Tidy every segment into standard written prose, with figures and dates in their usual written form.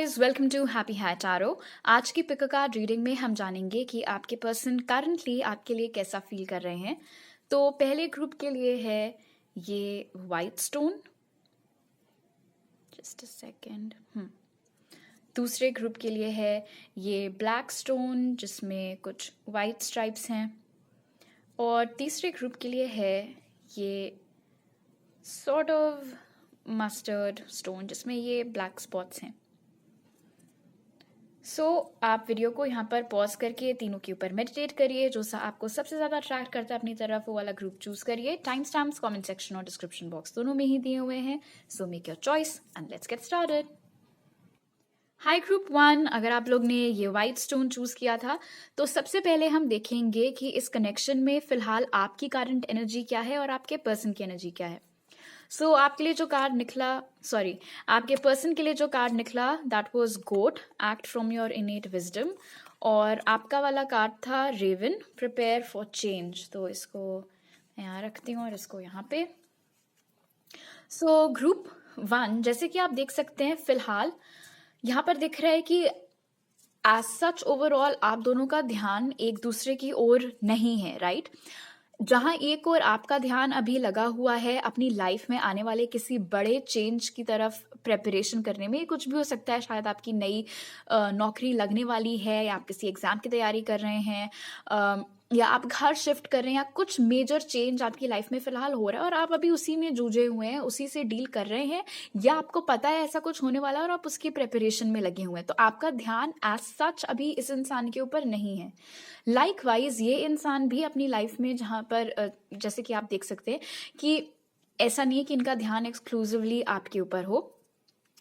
Guys, welcome to happy है tarot. आज की पिक कार्ड रीडिंग में हम जानेंगे कि आपके पर्सन करंटली आपके लिए कैसा फील कर रहे हैं। तो पहले ग्रुप के लिए है ये white stone, just a second. दूसरे ग्रुप के लिए है ये ब्लैक स्टोन जिसमें कुछ वाइट स्ट्राइप्स हैं, और तीसरे ग्रुप के लिए है ये सॉर्ट ऑफ मस्टर्ड स्टोन जिसमें ये ब्लैक स्पॉट्स हैं। आप वीडियो को यहाँ पर पॉज करके तीनों के ऊपर मेडिटेट करिए। जो सा आपको सबसे ज़्यादा अट्रैक्ट करता है अपनी तरफ वो वाला ग्रुप चूज करिए। टाइम स्टैम्प्स कमेंट सेक्शन और डिस्क्रिप्शन बॉक्स दोनों में ही दिए हुए हैं। So make your choice and let's get started. High group 1, अगर आप लोग ने ये वाइट स्टोन चूज किया था तो सबसे पहले हम देखेंगे कि इस कनेक्शन में फिलहाल आपकी करंट एनर्जी क्या है और आपके पर्सन की एनर्जी क्या है। आपके लिए जो कार्ड निकला, आपके पर्सन के लिए जो कार्ड निकला that was got, act from your innate wisdom, और आपका वाला कार्ड था रेवन, प्रिपेयर फॉर चेंज। तो इसको मैं यहाँ रखती हूँ और इसको यहाँ पे। ग्रुप 1, जैसे कि आप देख सकते हैं फिलहाल यहाँ पर दिख रहा है कि एज सच ओवरऑल आप दोनों का ध्यान एक दूसरे की ओर नहीं है, राइट? जहां एक और आपका ध्यान अभी लगा हुआ है अपनी लाइफ में आने वाले किसी बड़े चेंज की तरफ प्रेपरेशन करने में। कुछ भी हो सकता है, शायद आपकी नई नौकरी लगने वाली है, या आप किसी एग्जाम की तैयारी कर रहे हैं, या आप घर शिफ्ट कर रहे हैं, या कुछ मेजर चेंज आपकी लाइफ में फिलहाल हो रहा है और आप अभी उसी में जूझे हुए हैं, उसी से डील कर रहे हैं, या आपको पता है ऐसा कुछ होने वाला है और आप उसकी प्रेपरेशन में लगे हुए हैं। तो आपका ध्यान एज सच अभी इस इंसान के ऊपर नहीं है। लाइकवाइज ये इंसान भी अपनी लाइफ में जहाँ पर जैसे कि आप देख सकते हैं कि ऐसा नहीं है कि इनका ध्यान एक्सक्लूसिवली आपके ऊपर हो।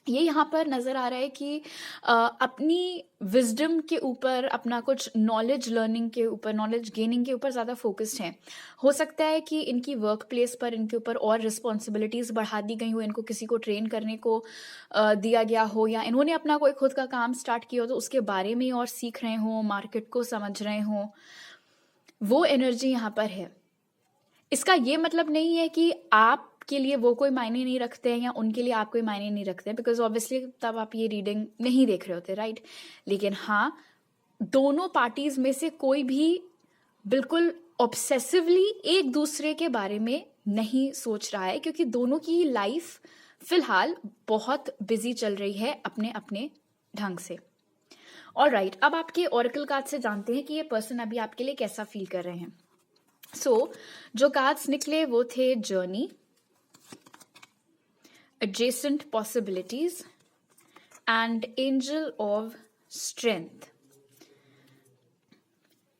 ये यहाँ पर नज़र आ रहा है कि अपनी विजडम के ऊपर, अपना कुछ नॉलेज लर्निंग के ऊपर, नॉलेज गेनिंग के ऊपर ज़्यादा फोकस्ड हैं। हो सकता है कि इनकी वर्क प्लेस पर इनके ऊपर और रिस्पॉन्सिबिलिटीज़ बढ़ा दी गई हो, इनको किसी को ट्रेन करने को दिया गया हो, या इन्होंने अपना कोई खुद का काम स्टार्ट किया हो तो उसके बारे में और सीख रहे हों, मार्केट को समझ रहे हों। वो एनर्जी यहाँ पर है। इसका ये मतलब नहीं है कि आप के लिए वो कोई मायने नहीं रखते हैं या उनके लिए आप कोई मायने नहीं रखते हैं, बिकॉज ऑब्वियसली तब आप ये रीडिंग नहीं देख रहे होते, राइट? लेकिन हाँ, दोनों पार्टीज में से कोई भी बिल्कुल ऑब्सेसिवली एक दूसरे के बारे में नहीं सोच रहा है, क्योंकि दोनों की लाइफ फिलहाल बहुत बिजी चल रही है अपने अपने ढंग से। और राइट, अब आपके ऑरेकल कार्ड से जानते हैं कि ये पर्सन अभी आपके लिए कैसा फील कर रहे हैं। जो कार्ड्स निकले वो थे journey, adjacent possibilities and angel of strength।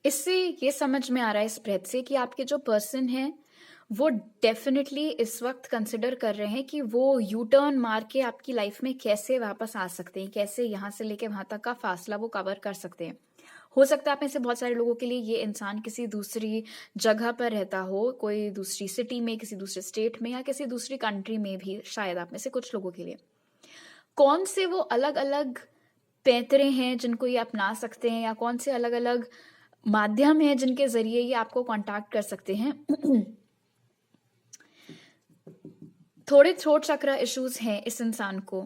इससे ये समझ में आ रहा है इस ब्रेथ से कि आपके जो पर्सन हैं वो डेफिनेटली इस वक्त कंसिडर कर रहे हैं कि वो यू टर्न मार के आपकी लाइफ में कैसे वापस आ सकते हैं, कैसे यहाँ से लेके वहां तक का फासला वो कवर कर सकते हैं। हो सकता है आप में से बहुत सारे लोगों के लिए ये इंसान किसी दूसरी जगह पर रहता हो, कोई दूसरी सिटी में, किसी दूसरे स्टेट में, या किसी दूसरी कंट्री में भी। शायद आप में से कुछ लोगों के लिए कौन से वो अलग अलग पैतरे हैं जिनको ये अपना सकते हैं, या कौन से अलग अलग माध्यम हैं जिनके जरिए ये आपको कांटेक्ट कर सकते हैं। थोड़े थ्रोट चक्र इश्यूज हैं इस इंसान को।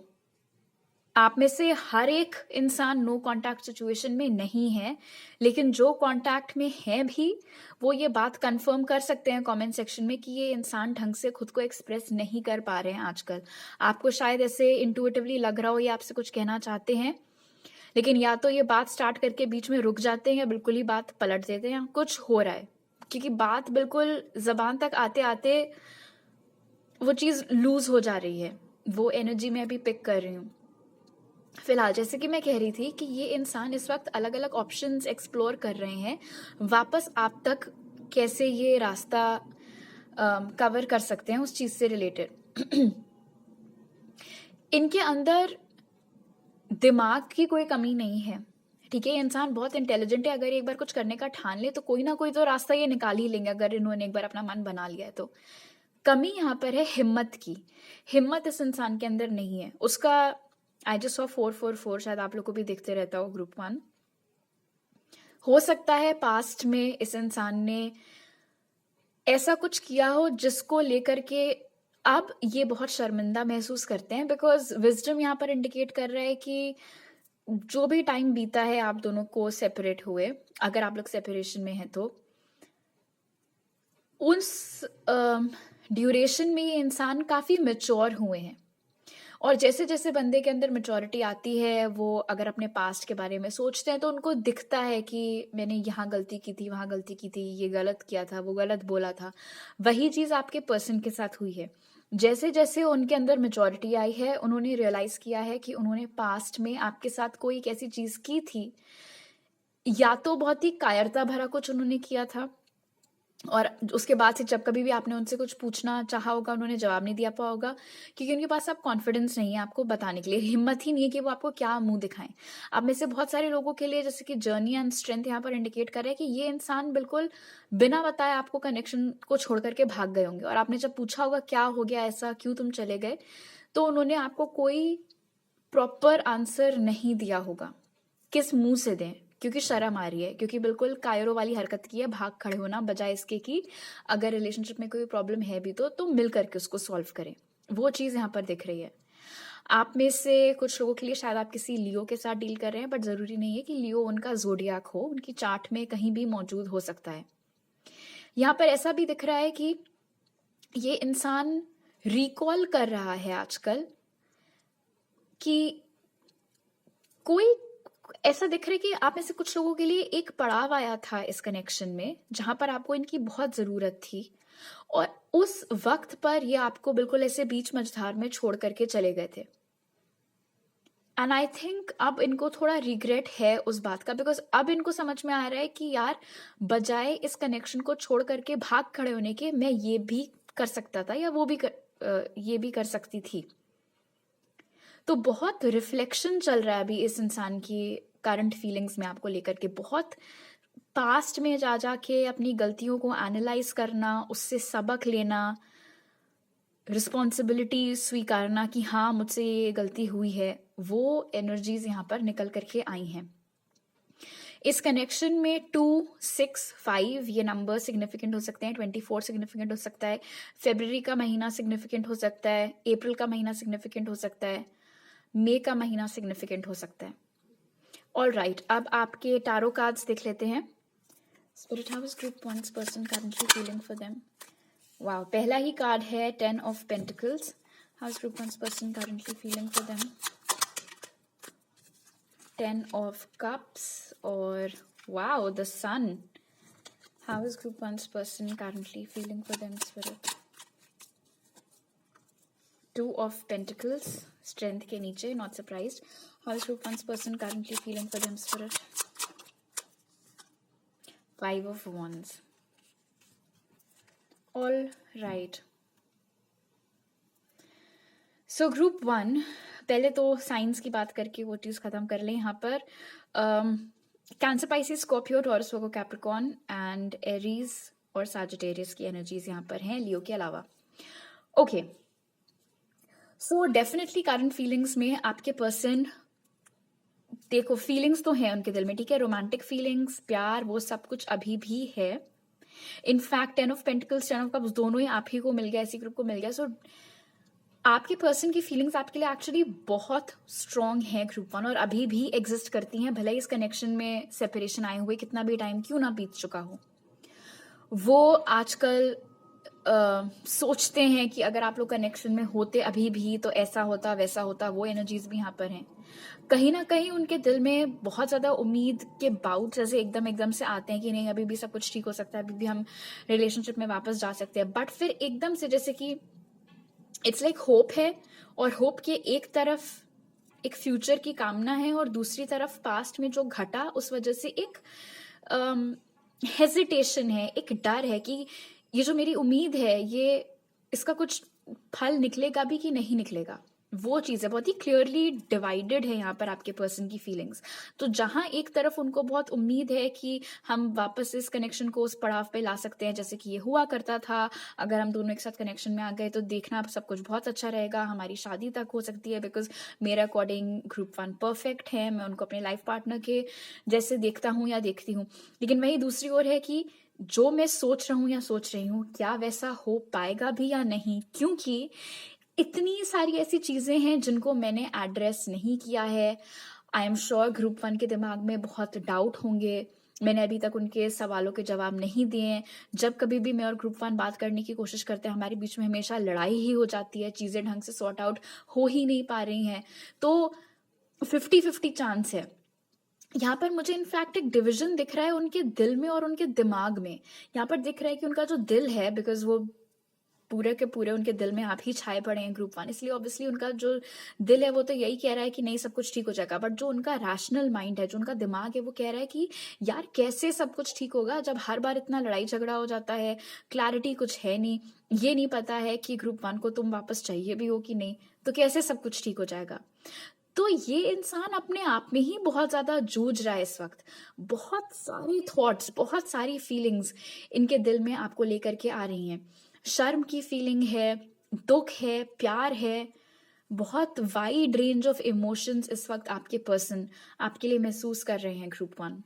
आप में से हर एक इंसान नो कांटेक्ट सिचुएशन में नहीं है, लेकिन जो कांटेक्ट में है भी वो ये बात कंफर्म कर सकते हैं कमेंट सेक्शन में कि ये इंसान ढंग से खुद को एक्सप्रेस नहीं कर पा रहे हैं आजकल। आपको शायद ऐसे इंटुइटिवली लग रहा हो ये आपसे कुछ कहना चाहते हैं, लेकिन या तो ये बात स्टार्ट करके बीच में रुक जाते हैं या बिल्कुल ही बात पलट देते हैं। कुछ हो रहा है क्योंकि बात बिल्कुल जबान तक आते आते वो चीज़ लूज हो जा रही है। वो एनर्जी मैं अभी पिक कर रही हूँ फिलहाल। जैसे कि मैं कह रही थी कि ये इंसान इस वक्त अलग अलग ऑप्शंस एक्सप्लोर कर रहे हैं, वापस आप तक कैसे ये रास्ता कवर कर सकते हैं उस चीज से रिलेटेड। इनके अंदर दिमाग की कोई कमी नहीं है, ठीक है? ये इंसान बहुत इंटेलिजेंट है। अगर एक बार कुछ करने का ठान ले तो कोई ना कोई तो रास्ता ये निकाल ही लेंगे, अगर इन्होंने एक बार अपना मन बना लिया है तो। कमी यहाँ पर है हिम्मत की। हिम्मत इस इंसान के अंदर नहीं है। उसका आई जस्ट सॉ 444, शायद आप लोग को भी दिखते रहता हो ग्रुप 1। हो सकता है पास्ट में इस इंसान ने ऐसा कुछ किया हो जिसको लेकर के अब ये बहुत शर्मिंदा महसूस करते हैं, बिकॉज विजडम यहाँ पर इंडिकेट कर रहा है कि जो भी टाइम बीता है आप दोनों को सेपरेट हुए, अगर आप लोग सेपरेशन में हैं तो उस ड्यूरेशन में ये इंसान काफ़ी मैच्योर हुए हैं। और जैसे-जैसे बंदे के अंदर मैच्योरिटी आती है, वो अगर अपने पास्ट के बारे में सोचते हैं तो उनको दिखता है कि मैंने यहाँ गलती की थी, वहाँ गलती की थी, ये गलत किया था, वो गलत बोला था। वही चीज़ आपके पर्सन के साथ हुई है। जैसे-जैसे उनके अंदर मैच्योरिटी आई है, उन्होंने रियलाइज़ किया है कि उन्होंने पास्ट में आपके साथ कोई एक ऐसी चीज़ की थी, या तो बहुत ही कायरता भरा कुछ उन्होंने किया था, और उसके बाद से जब कभी भी आपने उनसे कुछ पूछना चाहा होगा, उन्होंने जवाब नहीं दिया पाया होगा, क्योंकि उनके पास अब कॉन्फिडेंस नहीं है आपको बताने के लिए, हिम्मत ही नहीं है कि वो आपको क्या मुँह दिखाएँ। अब में से बहुत सारे लोगों के लिए जैसे कि जर्नी एंड स्ट्रेंथ यहाँ पर इंडिकेट कर रहा है कि ये इंसान बिल्कुल बिना बताए आपको कनेक्शन को छोड़ कर के भाग गए होंगे, और आपने जब पूछा होगा क्या हो गया ऐसा, क्यों तुम चले गए? तो उन्होंने आपको कोई प्रॉपर आंसर नहीं दिया होगा। किस मुँह से दें? क्योंकि शर्म आ रही है, क्योंकि बिल्कुल कायरो वाली हरकत की है, भाग खड़े होना बजाय इसके कि अगर रिलेशनशिप में कोई प्रॉब्लम है भी तो मिल करके उसको सॉल्व करें। वो चीज़ यहाँ पर दिख रही है। आप में से कुछ लोगों के लिए शायद आप किसी लियो के साथ डील कर रहे हैं, बट ज़रूरी नहीं है कि लियो उनका ज़ोडिएक हो, उनकी चार्ट में कहीं भी मौजूद हो सकता है। यहाँ पर ऐसा भी दिख रहा है कि ये इंसान रिकॉल कर रहा है आजकल कि कोई ऐसा दिख रहा है कि आप में से कुछ लोगों के लिए एक पड़ाव आया था इस कनेक्शन में, जहाँ पर आपको इनकी बहुत ज़रूरत थी, और उस वक़्त पर ये आपको बिल्कुल ऐसे बीच मझधार में छोड़ कर के चले गए थे। एंड आई थिंक अब इनको थोड़ा रिग्रेट है उस बात का, बिकॉज़ अब इनको समझ में आ रहा है कि यार, बजाय इस कनेक्शन को छोड़ कर के भाग खड़े होने के, मैं ये भी कर सकता था या ये भी कर सकती थी। तो बहुत रिफ्लेक्शन चल रहा है अभी इस इंसान की करंट फीलिंग्स में आपको लेकर के, बहुत पास्ट में जा जा के अपनी गलतियों को एनालाइज करना, उससे सबक लेना, रिस्पॉन्सिबिलिटी स्वीकारना कि हाँ मुझसे ये गलती हुई है, वो एनर्जीज यहाँ पर निकल करके आई हैं। इस कनेक्शन में 2, 6, 5 ये नंबर सिग्निफिकेंट हो सकते हैं, 24 सिग्निफिकेंट हो सकता है, फरवरी का महीना सिग्निफिकेंट हो सकता है, अप्रैल का महीना सिग्निफिकेंट हो सकता है, मई का महीना सिग्निफिकेंट हो सकता है। ऑल राइट, अब आपके टारो कार्ड्स देख लेते हैं। Spirit, how is group 1's person currently feeling for them? Wow, पहला ही कार्ड है 10 of pentacles. How is group 1's person currently feeling for them? 10 of cups, or wow, the sun. How is group 1's person currently feeling for them, spirit? 2 of pentacles, strength ke niche, not surprised. How is group 1's person currently feeling for them, spirit? 5 of wands. All right. So group 1, पहले तो science की बात करके वो चीज़ ख़त्म कर लें। यहाँ पर cancer, Pisces, Scorpio, taurus, Virgo, Capricorn and Aries और सैजिटेरियस की एनर्जीज यहाँ पर हैं, लियो के अलावा। Okay, so definitely current feelings में आपके पर्सन, देखो फीलिंग्स तो हैं उनके दिल में, ठीक है, रोमांटिक फीलिंग्स, प्यार, वो सब कुछ अभी भी है। In fact 10 of pentacles, 10 of cups दोनों ही आप ही को मिल गया, इसी ग्रुप को मिल गया। सो आपके पर्सन की फीलिंग्स आपके लिए एक्चुअली बहुत स्ट्रॉन्ग है ग्रुप 1, और अभी भी एग्जिस्ट करती हैं, भले ही इस कनेक्शन में सेपरेशन आए हुए कितना भी टाइम क्यों ना बीत चुका हो। वो आजकल सोचते हैं कि अगर आप लोग कनेक्शन में होते अभी भी तो ऐसा होता वैसा होता, वो एनर्जीज भी यहाँ पर हैं। कहीं ना कहीं उनके दिल में बहुत ज़्यादा उम्मीद के बाउट जैसे एकदम से आते हैं कि नहीं अभी भी सब कुछ ठीक हो सकता है, अभी भी हम रिलेशनशिप में वापस जा सकते हैं, बट फिर एकदम से जैसे कि इट्स लाइक होप है, और होप के एक तरफ एक फ्यूचर की कामना है, और दूसरी तरफ पास्ट में जो घटा उस वजह से एक हेजिटेशन है, एक डर है कि ये जो मेरी उम्मीद है ये इसका कुछ फल निकलेगा भी कि नहीं निकलेगा। वो चीज़ है, बहुत ही क्लियरली डिवाइडेड है यहाँ पर आपके पर्सन की फीलिंग्स। तो जहाँ एक तरफ उनको बहुत उम्मीद है कि हम वापस इस कनेक्शन को उस पड़ाव पे ला सकते हैं जैसे कि ये हुआ करता था, अगर हम दोनों एक साथ कनेक्शन में आ गए तो देखना सब कुछ बहुत अच्छा रहेगा, हमारी शादी तक हो सकती है, बिकॉज मेरे अकॉर्डिंग ग्रुप 1 परफेक्ट है, मैं उनको अपने लाइफ पार्टनर के जैसे देखता हूँ या देखती हूँ। लेकिन वही दूसरी ओर है कि जो मैं सोच रहा हूँ या सोच रही हूँ क्या वैसा हो पाएगा भी या नहीं, क्योंकि इतनी सारी ऐसी चीज़ें हैं जिनको मैंने एड्रेस नहीं किया है, आई एम श्योर ग्रुप 1 के दिमाग में बहुत डाउट होंगे। मैंने अभी तक उनके सवालों के जवाब नहीं दिए हैं। जब कभी भी मैं और ग्रुप 1 बात करने की कोशिश करते हैं, हमारे बीच में हमेशा लड़ाई ही हो जाती है, चीज़ें ढंग से सॉर्ट आउट हो ही नहीं पा रही हैं। तो 50-50 चांस है। यहाँ पर मुझे इनफैक्ट एक डिवीजन दिख रहा है उनके दिल में और उनके दिमाग में। यहाँ पर दिख रहा है कि उनका जो दिल है, बिकॉज वो पूरे के पूरे उनके दिल में आप ही छाए पड़े हैं ग्रुप 1, इसलिए ऑब्वियसली उनका जो दिल है वो तो यही कह रहा है कि नहीं सब कुछ ठीक हो जाएगा। बट जो उनका रैशनल माइंड है, जो उनका दिमाग है, वो कह रहा है कि यार कैसे सब कुछ ठीक होगा जब हर बार इतना लड़ाई झगड़ा हो जाता है, क्लैरिटी कुछ है नहीं, ये नहीं पता है कि ग्रुप 1 को तुम वापस चाहिए भी हो कि नहीं, तो कैसे सब कुछ ठीक हो जाएगा। तो ये इंसान अपने आप में ही बहुत ज़्यादा जूझ रहा है इस वक्त। बहुत सारी थॉट्स, बहुत सारी फीलिंग्स इनके दिल में आपको लेकर के आ रही हैं। शर्म की फीलिंग है, दुख है, प्यार है, बहुत वाइड रेंज ऑफ इमोशंस इस वक्त आपके पर्सन आपके लिए महसूस कर रहे हैं ग्रुप 1।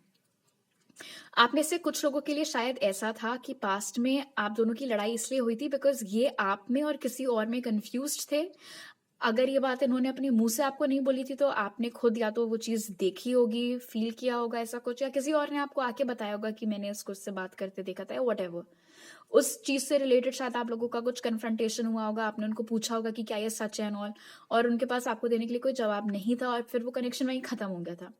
आप में से कुछ लोगों के लिए शायद ऐसा था कि पास्ट में आप दोनों की लड़ाई इसलिए हुई थी बिकॉज ये आप में और किसी और में कंफ्यूज्ड थे। अगर ये बात इन्होंने अपने मुंह से आपको नहीं बोली थी तो आपने खुद या तो वो चीज़ देखी होगी, फील किया होगा ऐसा कुछ, या किसी और ने आपको आके बताया होगा कि मैंने उसको उससे बात करते देखा था, या व्हाटएवर। उस चीज़ से रिलेटेड शायद आप लोगों का कुछ कन्फ्रंटेशन हुआ होगा, आपने उनको पूछा होगा कि क्या ये सच है एंड ऑल, और उनके पास आपको देने के लिए कोई जवाब नहीं था और फिर वो कनेक्शन वहीं खत्म हो गया था।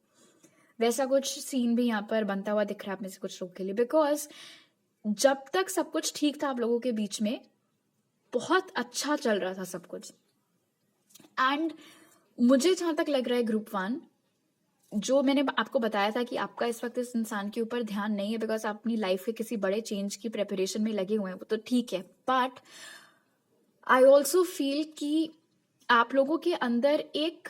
वैसा कुछ सीन भी यहाँ पर बनता हुआ दिख रहा है आप में से कुछ लोग के लिए, बिकॉज जब तक सब कुछ ठीक था आप लोगों के बीच में, बहुत अच्छा चल रहा था सब कुछ। एंड मुझे जहां तक लग रहा है ग्रुप 1, जो मैंने आपको बताया था कि आपका इस वक्त इस इंसान के ऊपर ध्यान नहीं है बिकॉज आप अपनी लाइफ के किसी बड़े चेंज की प्रेपरेशन में लगे हुए हैं, वो तो ठीक है। बट आई ऑल्सो फील कि आप लोगों के अंदर एक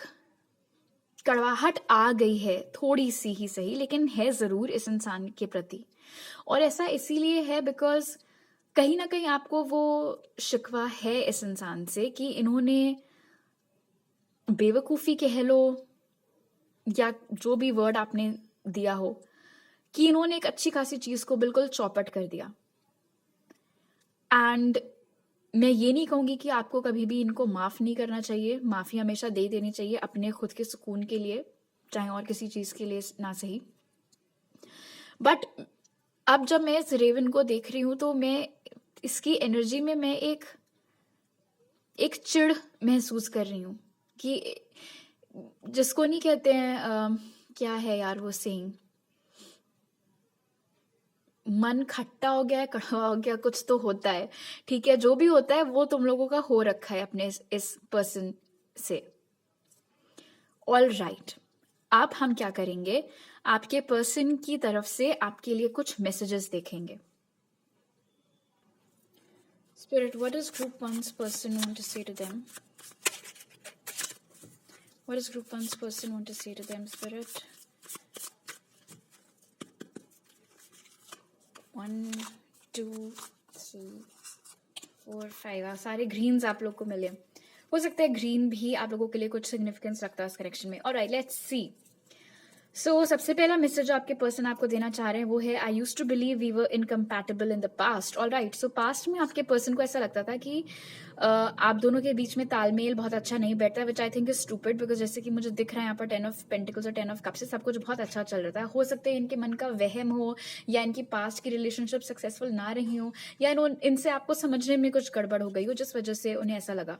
कड़वाहट आ गई है, थोड़ी सी ही सही, लेकिन है जरूर इस इंसान के प्रति। और ऐसा इसीलिए है बिकॉज कहीं ना कहीं आपको वो शिकवा है इस इंसान से कि इन्होंने बेवकूफ़ी कह लो या जो भी वर्ड आपने दिया हो, कि इन्होंने एक अच्छी खासी चीज़ को बिल्कुल चौपट कर दिया। एंड मैं ये नहीं कहूँगी कि आपको कभी भी इनको माफ़ नहीं करना चाहिए, माफ़ी हमेशा दे देनी चाहिए अपने खुद के सुकून के लिए, चाहे और किसी चीज़ के लिए ना सही। बट अब जब मैं इस रेवन को देख रही हूँ तो मैं इसकी एनर्जी में मैं एक चिढ़ महसूस कर रही हूँ कि जिसको नहीं कहते हैं क्या है यार वो सेइंग, मन खट्टा हो गया है, कड़वा हो गया, कुछ तो होता है। ठीक है, जो भी होता है वो तुम लोगों का हो रखा है अपने इस पर्सन से। ऑल राइट, अब हम क्या करेंगे, आपके पर्सन की तरफ से आपके लिए कुछ मैसेजेस देखेंगे। Spirit, what does group 1's person want to say to them? What does group 1's person want to say to them, Spirit? 1, 2, 3, 4, 5, सारे ग्रीन्स आप लोग को मिले। हो सकता है ग्रीन भी आप लोगों के लिए कुछ सिग्निफिकेंस रखता है इस कनेक्शन में। Alright, let's see. सो सबसे पहला मैसेज जो आपके पर्सन आपको देना चाह रहे हैं वो है, I used to believe we were incompatible in the past. Alright, so past में आपके पर्सन को ऐसा लगता था कि आप दोनों के बीच में तालमेल बहुत अच्छा नहीं बैठता, which I think is stupid, because जैसे कि मुझे दिख रहा है यहाँ पर 10 ऑफ पेंटिकल्स और 10 ऑफ कप से सब कुछ बहुत अच्छा चल रहा है। हो सकता है इनके मन का वहम हो, या इनकी पास्ट की रिलेशनशिप सक्सेसफुल ना रही हो, या इनसे आपको समझने में कुछ गड़बड़ हो गई हो जिस वजह से उन्हें ऐसा लगा।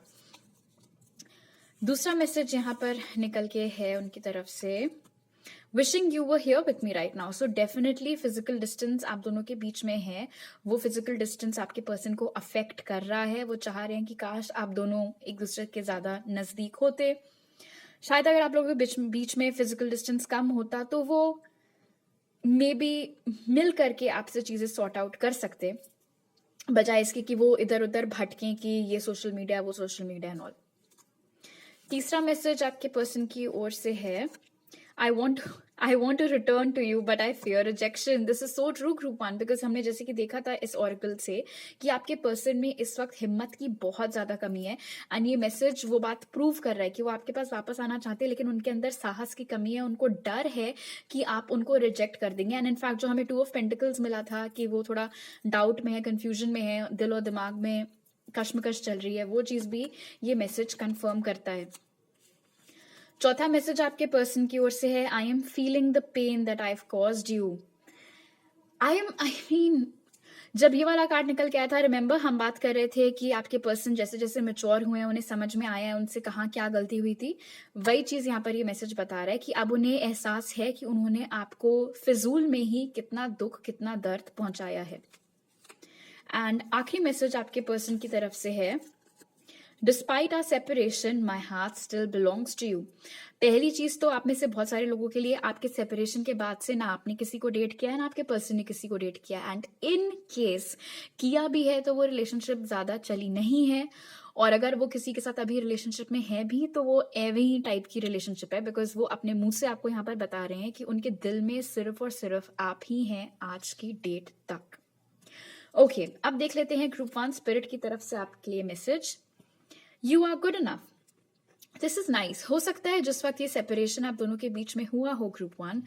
दूसरा मैसेज यहाँ पर निकल के है उनकी तरफ से, wishing you were here with me right now. So definitely physical distance आप दोनों के बीच में है, वो फिजिकल डिस्टेंस आपके पर्सन को अफेक्ट कर रहा है। वो चाह रहे हैं कि काश आप दोनों एक दूसरे के ज्यादा नजदीक होते। शायद अगर आप लोगों के बीच में फिजिकल डिस्टेंस कम होता तो वो मे बी मिल करके आपसे चीजें सॉर्ट आउट कर सकते, बजाय इसके कि वो इधर उधर भटकें कि ये सोशल मीडिया वो सोशल मीडिया एंड ऑल। तीसरा मैसेज आपके पर्सन की ओर से है, I want to return to you, but I fear rejection. This is so true, group 1, because हमने जैसे कि देखा था इस oracle से कि आपके पर्सन में इस वक्त हिम्मत की बहुत ज्यादा कमी है। एंड ये मैसेज वो बात प्रूव कर रहा है कि वो आपके पास वापस आना चाहते हैं, लेकिन उनके अंदर साहस की कमी है। उनको डर है कि आप उनको रिजेक्ट कर देंगे। एंड इनफैक्ट जो हमें 2 ऑफ पेंटिकल्स मिला था कि वो थोड़ा डाउट में है, कंफ्यूजन में है, दिल और दिमाग में कश्मकश चल रही है, वो चीज भी ये मैसेज कंफर्म करता है। चौथा मैसेज आपके पर्सन की ओर से है, I am feeling the pain that I have caused you. I mean जब ये वाला कार्ड निकल के आया था, रिमेंबर हम बात कर रहे थे कि आपके पर्सन जैसे जैसे मैच्योर हुए हैं, उन्हें समझ में आया है उनसे कहाँ क्या गलती हुई थी। वही चीज यहाँ पर ये मैसेज बता रहा है कि अब उन्हें एहसास है कि उन्होंने आपको फिजूल में ही कितना दुख, कितना दर्द पहुंचाया है। एंड आखिरी मैसेज आपके पर्सन की तरफ से है, despite our separation my heart still belongs to you. पहली चीज तो आप में से बहुत सारे लोगों के लिए आपके सेपरेशन के बाद से ना आपने किसी को डेट किया है ना आपके पर्सन ने किसी को डेट किया, एंड इन केस किया भी है तो वो रिलेशनशिप ज्यादा चली नहीं है, और अगर वो किसी के साथ अभी रिलेशनशिप में है भी तो वो एवे ही टाइप की रिलेशनशिप है, बिकॉज वो अपने मुंह से आपको यहाँ पर बता रहे हैं कि उनके दिल में सिर्फ और सिर्फ आप ही हैं आज की डेट तक। ओके, अब देख लेते हैं ग्रुप 1 स्पिरिट की तरफ से आपके लिए message, you are good enough. This is nice. हो सकता है जिस वक्त ये सेपरेशन आप दोनों के बीच में हुआ हो ग्रुप 1,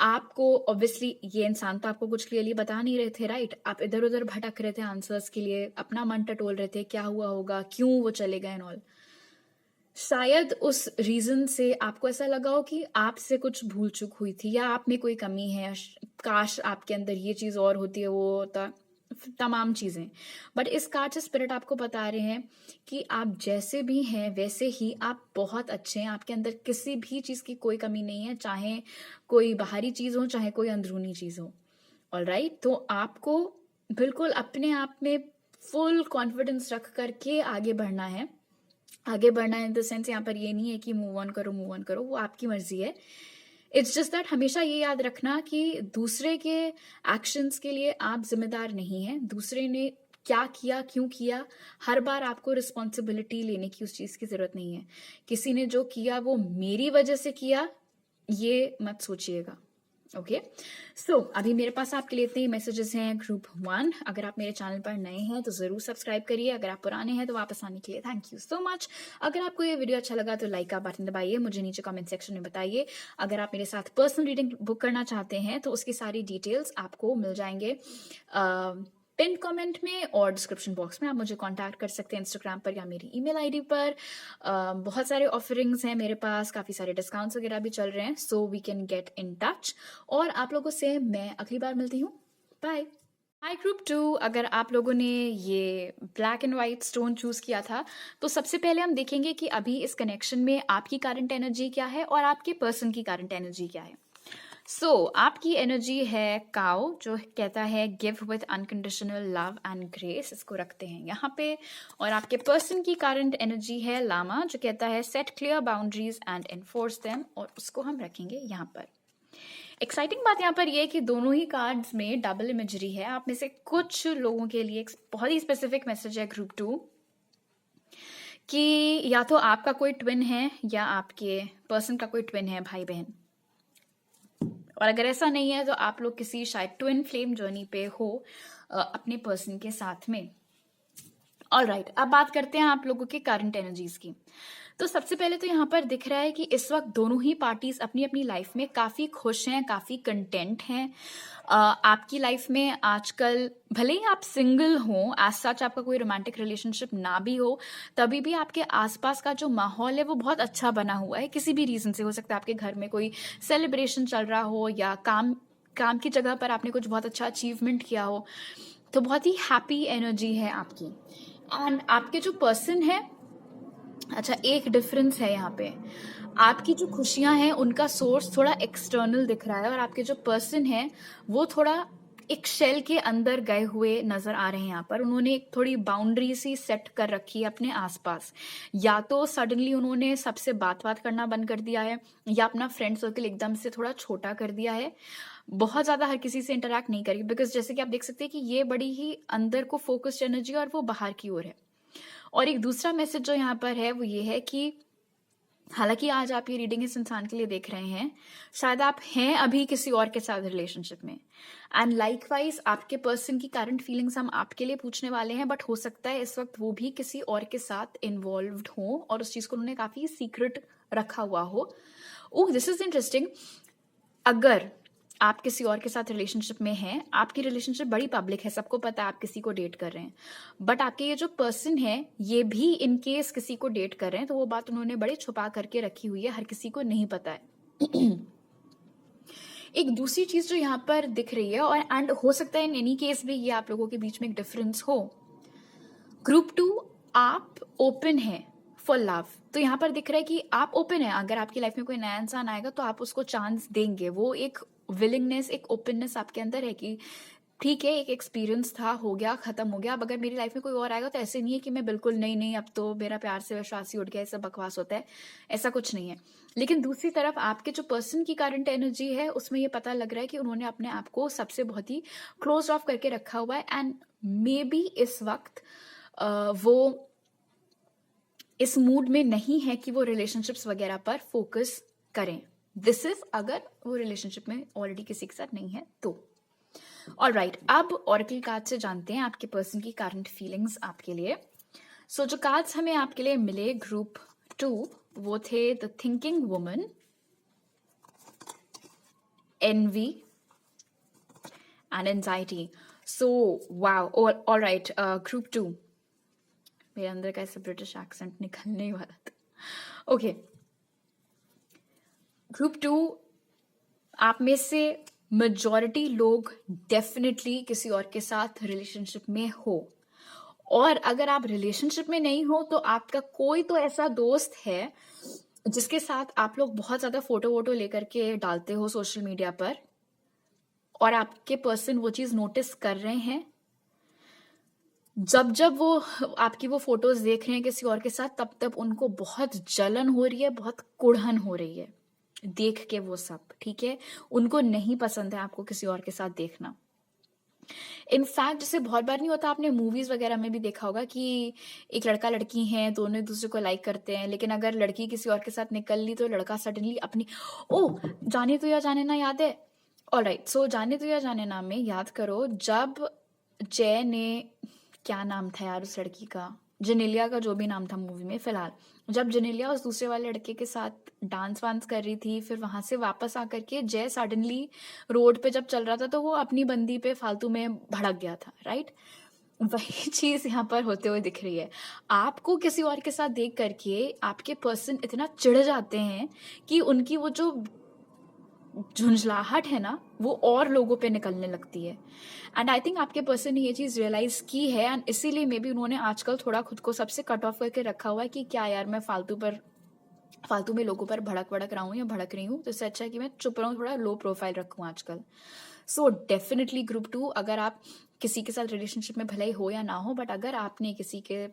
आपको ऑब्वियसली ये इंसान तो आपको कुछ क्लियरली बता नहीं रहे थे, राइट? आप इधर उधर भटक रहे थे आंसर्स के लिए, अपना मन टटोल रहे थे, क्या हुआ होगा, क्यों वो चले गए एंड ऑल। शायद उस रीजन से आपको ऐसा लगा हो कि आपसे कुछ भूल चूक हुई थी या आप में कोई कमी है, काश आपके अंदर ये चीज और होती है, वो होता, तमाम चीजें। बट इस कार्ड से स्पिरिट आपको बता रहे हैं कि आप जैसे भी हैं वैसे ही आप बहुत अच्छे हैं, आपके अंदर किसी भी चीज की कोई कमी नहीं है, चाहे कोई बाहरी चीज हो चाहे कोई अंदरूनी चीज हो। ऑलराइट, तो आपको बिल्कुल अपने आप में फुल कॉन्फिडेंस रख करके आगे बढ़ना है। आगे बढ़ना इन द सेंस यहाँ पर ये नहीं है कि मूव ऑन करो, वो आपकी मर्जी है। इट्स जस्ट दैट हमेशा ये याद रखना कि दूसरे के एक्शंस के लिए आप जिम्मेदार नहीं हैं। दूसरे ने क्या किया, क्यों किया, हर बार आपको रिस्पॉन्सिबिलिटी लेने की उस चीज की जरूरत नहीं है। किसी ने जो किया वो मेरी वजह से किया, ये मत सोचिएगा। ओके, सो अभी मेरे पास आपके लिए इतने ही मैसेजेस हैं ग्रुप 1। अगर आप मेरे चैनल पर नए हैं तो जरूर सब्सक्राइब करिए, अगर आप पुराने हैं तो वापस आने के लिए थैंक यू सो मच। अगर आपको ये वीडियो अच्छा लगा तो लाइक का बटन दबाइए, मुझे नीचे कमेंट सेक्शन में बताइए। अगर आप मेरे साथ पर्सनल रीडिंग बुक करना चाहते हैं तो उसकी सारी डिटेल्स आपको मिल जाएंगे पिन कमेंट में और डिस्क्रिप्शन बॉक्स में। आप मुझे कांटेक्ट कर सकते हैं इंस्टाग्राम पर या मेरी ईमेल आईडी पर। बहुत सारे ऑफरिंग्स हैं मेरे पास, काफ़ी सारे डिस्काउंट्स वगैरह भी चल रहे हैं, so we can get in touch. और आप लोगों से मैं अगली बार मिलती हूँ, बाय। हाय ग्रुप 2, अगर आप लोगों ने ये black and white stone choose किया था तो सबसे पहले हम देखेंगे कि अभी इस कनेक्शन में आपकी करंट एनर्जी क्या है और आपके पर्सन की करंट एनर्जी क्या है। आपकी एनर्जी है काउ, जो कहता है give with unconditional love and grace, इसको रखते हैं यहाँ पे। और आपके पर्सन की करंट एनर्जी है लामा, जो कहता है set clear boundaries and enforce them, और उसको हम रखेंगे यहाँ पर। एक्साइटिंग बात यहाँ पर यह है कि दोनों ही कार्ड्स में डबल इमेजरी है। आप में से कुछ लोगों के लिए एक बहुत ही स्पेसिफिक मैसेज है ग्रुप 2 कि या तो आपका कोई ट्विन है या आपके पर्सन का कोई ट्विन है, भाई बहन। और अगर ऐसा नहीं है तो आप लोग किसी शायद ट्विन फ्लेम जर्नी पे हो अपने पर्सन के साथ में। ऑलराइट, अब बात करते हैं आप लोगों के करंट एनर्जीज की। तो सबसे पहले तो यहाँ पर दिख रहा है कि इस वक्त दोनों ही पार्टीज अपनी अपनी लाइफ में काफी खुश हैं, काफी कंटेंट हैं। आपकी लाइफ में आजकल भले ही आप सिंगल हो, एज सच आपका कोई रोमांटिक रिलेशनशिप ना भी हो, तभी भी आपके आसपास का जो माहौल है वो बहुत अच्छा बना हुआ है। किसी भी रीजन से हो सकता है, आपके घर में कोई सेलिब्रेशन चल रहा हो या काम की जगह पर आपने कुछ बहुत अच्छा अचीवमेंट किया हो, तो बहुत ही हैप्पी एनर्जी है आपकी। एंड आपके जो पर्सन है, अच्छा एक डिफरेंस है यहाँ पे, आपकी जो खुशियां हैं उनका सोर्स थोड़ा एक्सटर्नल दिख रहा है और आपके जो पर्सन है वो थोड़ा एक शेल के अंदर गए हुए नजर आ रहे हैं। यहाँ पर उन्होंने एक थोड़ी बाउंड्री सी सेट कर रखी है अपने आसपास। या तो सडनली उन्होंने सबसे बात करना बंद कर दिया है, या अपना फ्रेंड सर्कल एकदम से थोड़ा छोटा कर दिया है, बहुत ज्यादा हर किसी से इंटरेक्ट नहीं करेगी। बिकॉज जैसे कि आप देख सकते हैं कि ये बड़ी ही अंदर को फोकस्ड एनर्जी और वो बाहर की ओर है। और एक दूसरा मैसेज जो यहाँ पर है वो ये है कि हालांकि आज आप ये रीडिंग इस इंसान के लिए देख रहे हैं, शायद आप हैं अभी किसी और के साथ रिलेशनशिप में, एंड लाइकवाइज आपके पर्सन की करंट फीलिंग्स हम आपके लिए पूछने वाले हैं, बट हो सकता है इस वक्त वो भी किसी और के साथ इन्वॉल्व्ड हो और उस चीज को उन्होंने काफी सीक्रेट रखा हुआ हो। ओह, दिस इज इंटरेस्टिंग। अगर आप किसी और के साथ रिलेशनशिप में हैं, आपकी रिलेशनशिप बड़ी पब्लिक है, सबको पता है आप किसी को डेट कर रहे हैं, बट आपके ये जो पर्सन है ये भी इन केस किसी को डेट कर रहे हैं तो वो बात उन्होंने बड़ी छुपा करके रखी हुई है, हर किसी को नहीं पता है। एक दूसरी चीज जो यहाँ पर दिख रही है, और एंड हो सकता है इन एनी केस भी ये आप लोगों के बीच में एक डिफरेंस हो, ग्रुप 2 आप ओपन है फॉर लव, तो यहाँ पर दिख रहा है कि आप ओपन है, अगर आपकी लाइफ में कोई नया इंसान आएगा तो आप उसको चांस देंगे, वो एक विलिंगनेस, एक ओपननेस आपके अंदर है कि ठीक है एक एक्सपीरियंस था, हो गया, खत्म हो गया, अब अगर मेरी लाइफ में कोई और आएगा तो ऐसे नहीं है कि मैं बिल्कुल नहीं नहीं अब तो मेरा प्यार से विश्वास ही उठ गया, ऐसा बकवास होता है, ऐसा कुछ नहीं है। लेकिन दूसरी तरफ आपके जो पर्सन की करंट एनर्जी है उसमें ये पता लग रहा है कि उन्होंने अपने आप को सबसे बहुत ही क्लोज ऑफ करके रखा हुआ है, एंड मे बी इस वक्त वो इस मूड में नहीं है कि वो रिलेशनशिप्स वगैरह पर फोकस करें। दिस इज अगर वो रिलेशनशिप में ऑलरेडी किसी के साथ नहीं है तो। ऑलराइट, अब ऑरेकल कार्ड से जानते हैं आपके पर्सन की करंट फीलिंग्स आपके लिए। सो जो कार्ड्स हमें आपके लिए मिले ग्रुप 2 वो थे the thinking woman, envy and anxiety. So wow, alright, group 2, मेरे अंदर का ऐसा ब्रिटिश एक्सेंट निकलने ही वाला था। ओके, ग्रुप 2 आप में से मेजॉरिटी लोग डेफिनेटली किसी और के साथ रिलेशनशिप में हो, और अगर आप रिलेशनशिप में नहीं हो तो आपका कोई तो ऐसा दोस्त है जिसके साथ आप लोग बहुत ज्यादा फोटो वोटो लेकर के डालते हो सोशल मीडिया पर, और आपके पर्सन वो चीज नोटिस कर रहे हैं। जब जब वो आपकी वो फोटोज देख रहे हैं किसी और के साथ, तब तब उनको बहुत जलन हो रही है, बहुत कुढ़न हो रही है देख के वो सब, ठीक है, उनको नहीं पसंद है आपको किसी और के साथ देखना। इनफैक्ट जैसे बहुत बार नहीं होता, आपने मूवीज वगैरह में भी देखा होगा कि एक लड़का लड़की हैं, दोनों एक दूसरे को लाइक करते हैं, लेकिन अगर लड़की किसी और के साथ निकल ली तो लड़का सडनली अपनी जाने तो या जाने ना याद है। ऑलराइट, सो जाने तो या जाने ना में याद करो जब जय ने, क्या नाम था यार उस लड़की का, जेनेलिया का जो भी नाम था मूवी में, फिलहाल जब जेनेलिया उस दूसरे वाले लड़के के साथ डांस वांस कर रही थी, फिर वहां से वापस आकर के जय सडनली रोड पे जब चल रहा था तो वो अपनी बंदी पे फालतू में भड़क गया था, राइट। वही चीज यहाँ पर होते हुए दिख रही है। आपको किसी और के साथ देख करके आपके पर्सन इतना चिढ़ जाते हैं कि उनकी वो जो झुंझलाहट है ना वो और लोगों पे निकलने लगती है। एंड आई थिंक आपके पर्सन ने ये चीज रियलाइज की है, एंड इसीलिए मे बी उन्होंने आजकल थोड़ा खुद को सबसे कट ऑफ करके रखा हुआ है कि क्या यार मैं फालतू में लोगों पर भड़क रहा हूँ या भड़क रही हूँ, तो इससे अच्छा है कि मैं चुप रहूँ, थोड़ा लो प्रोफाइल रखूँ आजकल। सो डेफिनेटली ग्रुप 2, अगर आप किसी के साथ रिलेशनशिप में भले ही हो या ना हो, बट अगर आपने किसी के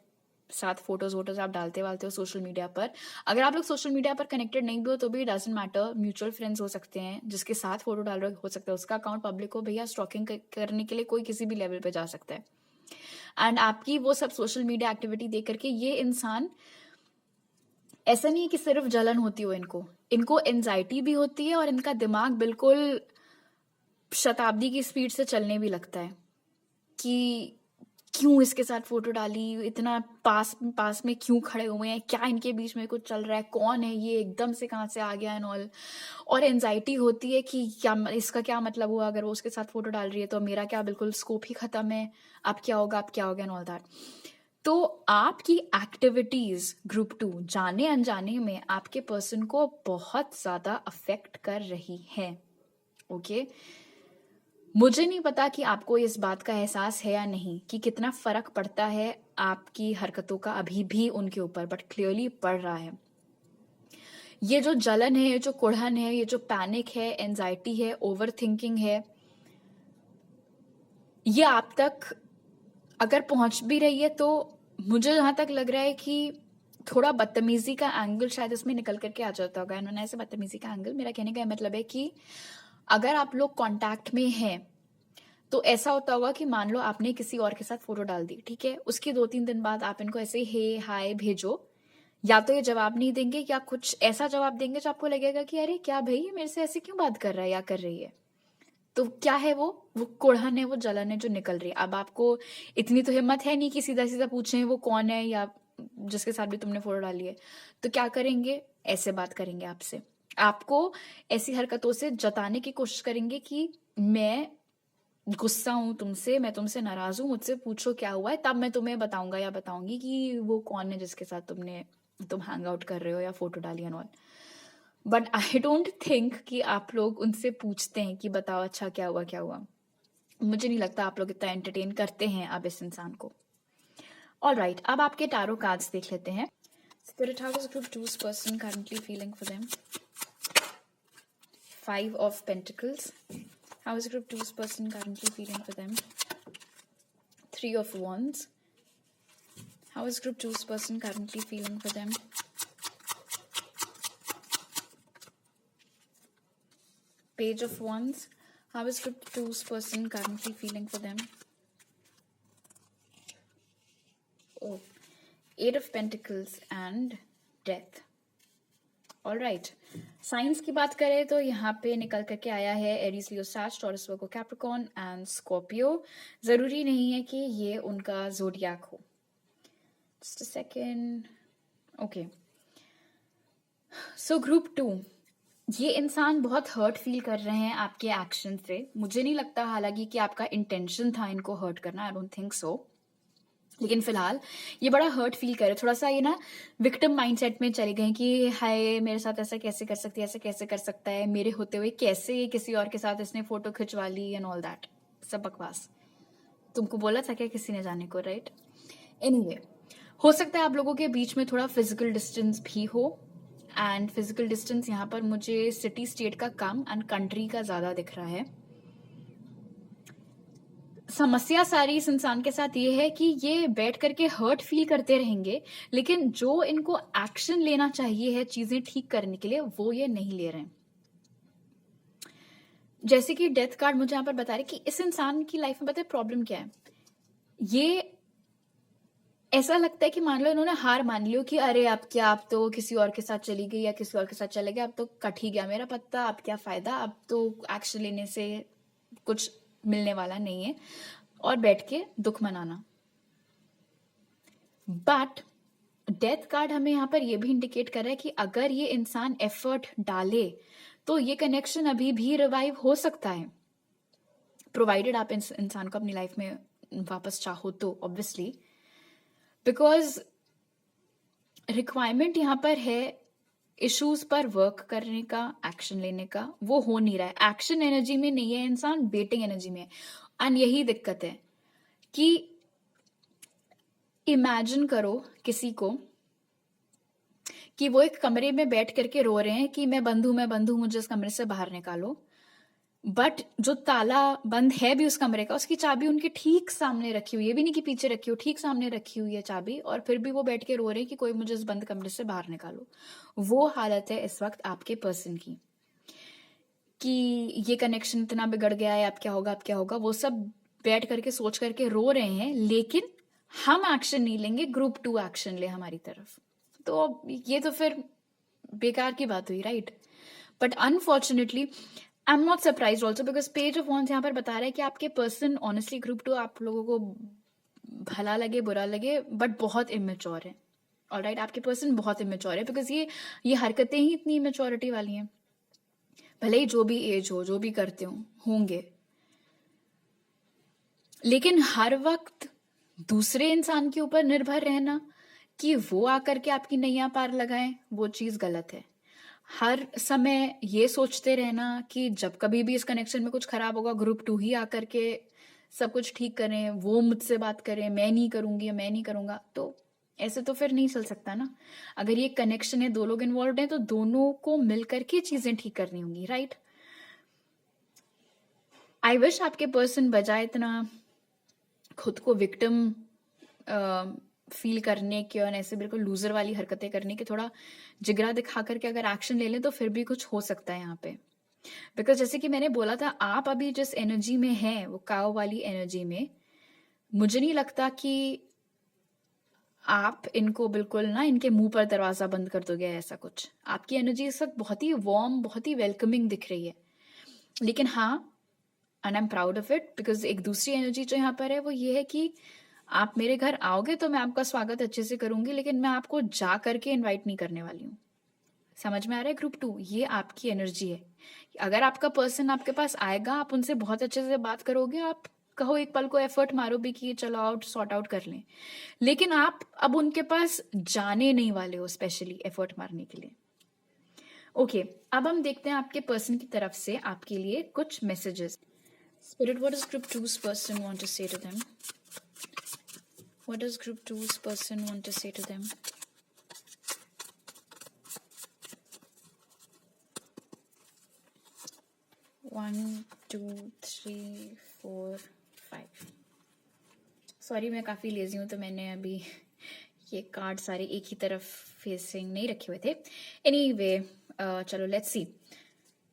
साथ फोटोज आप डालते वालते हो सोशल मीडिया पर, अगर आप लोग सोशल मीडिया पर कनेक्टेड नहीं भी हो तो भी डजंट मैटर, म्यूचुअल फ्रेंड्स हो सकते हैं, जिसके साथ फोटो डाल रहे हो सकता है उसका अकाउंट पब्लिक हो, भैया स्टॉकिंग करने के लिए कोई किसी भी लेवल पे जा सकता है। एंड आपकी वो सब सोशल मीडिया एक्टिविटी देख करके ये इंसान, ऐसा नहीं है कि सिर्फ जलन होती हो, इनको एंजाइटी भी होती है, और इनका दिमाग बिल्कुल शताब्दी की स्पीड से चलने भी लगता है कि क्यों इसके साथ फोटो डाली, इतना पास में क्यों खड़े हुए हैं, क्या इनके बीच में कुछ चल रहा है, कौन है ये, एकदम से कहाँ से आ गया एंड ऑल। और एंजाइटी होती है कि क्या इसका क्या मतलब हुआ, अगर वो उसके साथ फोटो डाल रही है तो मेरा क्या, बिल्कुल स्कोप ही खत्म है, अब क्या होगा एंड ऑल दैट। तो आपकी एक्टिविटीज ग्रुप 2 जाने अनजाने में आपके पर्सन को बहुत ज्यादा अफेक्ट कर रही है। ओके, मुझे नहीं पता कि आपको इस बात का एहसास है या नहीं कि कितना फर्क पड़ता है आपकी हरकतों का अभी भी उनके ऊपर, बट क्लियरली पड़ रहा है। ये जो जलन है, ये जो कुढ़न है, ये जो पैनिक है, एंजाइटी है, ओवर थिंकिंग है, ये आप तक अगर पहुंच भी रही है तो मुझे जहां तक लग रहा है कि थोड़ा बदतमीजी का एंगल शायद इसमें निकल करके आ जाता होगा। इन्होंने ऐसे बदतमीजी का एंगल, मेरा कहने का मतलब है कि अगर आप लोग कांटेक्ट में हैं तो ऐसा होता होगा कि मान लो आपने किसी और के साथ फोटो डाल दी, ठीक है, उसके 2-3 दिन बाद आप इनको ऐसे हे हाय भेजो, या तो ये जवाब नहीं देंगे या कुछ ऐसा जवाब देंगे जो आपको लगेगा कि अरे क्या भाई ये मेरे से ऐसे क्यों बात कर रहा है या कर रही है। तो क्या है वो कुढ़न है, वो जलन है जो निकल रही है। अब आपको इतनी तो हिम्मत है नहीं कि सीधा सीधा पूछें वो कौन है या जिसके साथ भी तुमने फोटो डाली है, तो क्या करेंगे, ऐसे बात करेंगे आपसे। आपको ऐसी हरकतों से जताने की कोशिश करेंगे कि मैं गुस्सा हूँ तुमसे, मैं तुमसे नाराज हूँ, मुझसे पूछो क्या हुआ है, तब मैं तुम्हें बताऊंगा या बताऊंगी कि वो कौन है जिसके साथ तुम हैंग आउट कर रहे हो या फोटो डाली and all. But I don't think कि आप लोग उनसे पूछते हैं कि बताओ अच्छा क्या हुआ क्या हुआ। मुझे नहीं लगता आप लोग इतना एंटरटेन करते हैं अब इस इंसान को। ऑल राइट, अब आपके टारो कार्ड्स देख लेते हैं। Spirit, how is group 2's person currently feeling for them? 5 of Pentacles. How is group 2's person currently feeling for them? 3 of Wands. How is group 2's person currently feeling for them? Page of Wands. How is group 2's person currently feeling for them? Oh, 8 of Pentacles and Death. All right, science की बात करें तो यहाँ पे निकल करके आया है एरीज, लियो, सैज, Taurus, Virgo, Capricorn and Scorpio. जरूरी नहीं है कि ये उनका जोडियाक हो। Just a second. Okay, so group 2, ये इंसान बहुत हर्ट फील कर रहे हैं आपके एक्शन से। मुझे नहीं लगता हालांकि कि आपका इंटेंशन था इनको हर्ट करना, आई डोंट थिंक सो, लेकिन फिलहाल ये बड़ा हर्ट फील करे। थोड़ा सा ये ना विक्टिम माइंडसेट में चले गए कि हाय मेरे साथ ऐसा कैसे कर सकती है, ऐसा कैसे कर सकता है, मेरे होते हुए कैसे किसी और के साथ इसने फोटो खिंचवा ली एंड ऑल दैट। सब बकवास। तुमको बोला था क्या किसी ने जाने को, राइट? एनीवे, हो सकता है आप लोगों के बीच में थोड़ा फिजिकल डिस्टेंस भी हो, एंड फिजिकल डिस्टेंस यहाँ पर मुझे सिटी स्टेट का कम एंड कंट्री का ज्यादा दिख रहा है। समस्या सारी इस इंसान के साथ ये है कि ये बैठ करके हर्ट फील करते रहेंगे, लेकिन जो इनको एक्शन लेना चाहिए है चीजें ठीक करने के लिए वो ये नहीं ले रहे हैं। जैसे कि डेथ कार्ड मुझे यहाँ पर बता रहे कि इस इंसान की लाइफ में पता है प्रॉब्लम क्या है। ये ऐसा लगता है कि मान लो इन्होंने हार मान लियो कि अरे अब क्या, अब तो किसी और के साथ चली गई या किसी और के साथ चले गए, अब तो कट ही गया मेरा पत्ता, अब क्या फायदा, अब तो एक्शन लेने से कुछ मिलने वाला नहीं है, और बैठ के दुख मनाना। बट डेथ कार्ड हमें यहाँ पर ये भी इंडिकेट कर रहा है कि अगर ये इंसान एफर्ट डाले तो ये कनेक्शन अभी भी रिवाइव हो सकता है, प्रोवाइडेड आप इस इंसान को अपनी लाइफ में वापस चाहो तो, ऑब्वियसली। बिकॉज रिक्वायरमेंट यहाँ पर है इश्यूज पर वर्क करने का, एक्शन लेने का, वो हो नहीं रहा है। एक्शन एनर्जी में नहीं है इंसान, वेटिंग एनर्जी में है। एंड यही दिक्कत है कि इमेजिन करो किसी को कि वो एक कमरे में बैठ करके रो रहे हैं कि मैं बंद हूं, मुझे इस कमरे से बाहर निकालो। बट जो ताला बंद है भी उस कमरे का, उसकी चाबी उनके ठीक सामने रखी हुई है, भी नहीं कि पीछे रखी हो, ठीक सामने रखी हुई है चाबी, और फिर भी वो बैठ के रो रहे हैं कि कोई मुझे इस बंद कमरे से बाहर निकालो। वो हालत है इस वक्त आपके पर्सन की कि ये कनेक्शन इतना बिगड़ गया है, अब क्या होगा, अब क्या होगा, वो सब बैठ करके सोच करके रो रहे हैं, लेकिन हम एक्शन नहीं लेंगे, ग्रुप 2 एक्शन ले हमारी तरफ। तो ये तो फिर बेकार की बात हुई, right? But unfortunately I am not surprise also, because page of wands यहाँ पर बता रहा है कि आपके पर्सन ऑनेस्टली ग्रुप 2 आप लोगों को भला लगे बुरा लगे बट बहुत इमेच्योर है। ऑल राइट, आपके पर्सन बहुत इमेच्योर है, बिकॉज ये हरकतें ही इतनी इमेच्योरिटी वाली हैं। भले ही जो भी एज हो, जो भी करते हो होंगे, लेकिन हर वक्त दूसरे इंसान के ऊपर निर्भर रहना कि वो आकर के आपकी नैया पार लगाएं, वो चीज गलत है। हर समय ये सोचते रहना कि जब कभी भी इस कनेक्शन में कुछ खराब होगा, ग्रुप 2 ही आकर के सब कुछ ठीक करें, वो मुझसे बात करें, मैं नहीं करूंगी या मैं नहीं करूंगा, तो ऐसे तो फिर नहीं चल सकता ना। अगर ये कनेक्शन है, दो लोग इन्वॉल्व हैं, तो दोनों को मिलकर के चीजें ठीक करनी होंगी, राइट? आई विश आपके पर्सन बजाय इतना खुद को विक्टिम फील करने के और ऐसे बिल्कुल लूजर वाली हरकतें करने के, थोड़ा जिगरा दिखा करके अगर एक्शन ले लें तो फिर भी कुछ हो सकता है यहाँ पे। बिकॉज जैसे कि मैंने बोला था, आप अभी जिस एनर्जी में हैं, वो काव वाली एनर्जी में, मुझे नहीं लगता कि आप इनको बिल्कुल ना इनके मुंह पर दरवाजा बंद कर दोगे, ऐसा कुछ। आपकी एनर्जी इस वक्त बहुत ही वार्म, बहुत ही वेलकमिंग दिख रही है। लेकिन हाँ, and I am proud of it, because एक दूसरी एनर्जी जो यहाँ पर है वो ये है कि आप मेरे घर आओगे तो मैं आपका स्वागत अच्छे से करूंगी, लेकिन मैं आपको जा करके इनवाइट नहीं करने वाली हूँ। समझ में आ रहा है ग्रुप 2? ये आपकी एनर्जी है। अगर आपका पर्सन आपके पास आएगा, आप उनसे बहुत अच्छे से बात करोगे, आप कहो एक पल को एफर्ट मारो भी कि चलो आउट सॉर्ट आउट कर लें, लेकिन आप अब उनके पास जाने नहीं वाले हो स्पेशली एफर्ट मारने के लिए। ओके, अब हम देखते हैं आपके पर्सन की तरफ से आपके लिए कुछ messages. Spirit, what does group 2's person want to say to them? What does group 2's person want to say to them? One, two, three, four, five. Sorry, मैं काफ़ी लेजी हूँ तो मैंने अभी ये कार्ड सारे एक ही तरफ फेसिंग नहीं रखे हुए थे। एनीवे, चलो लेट्स सी।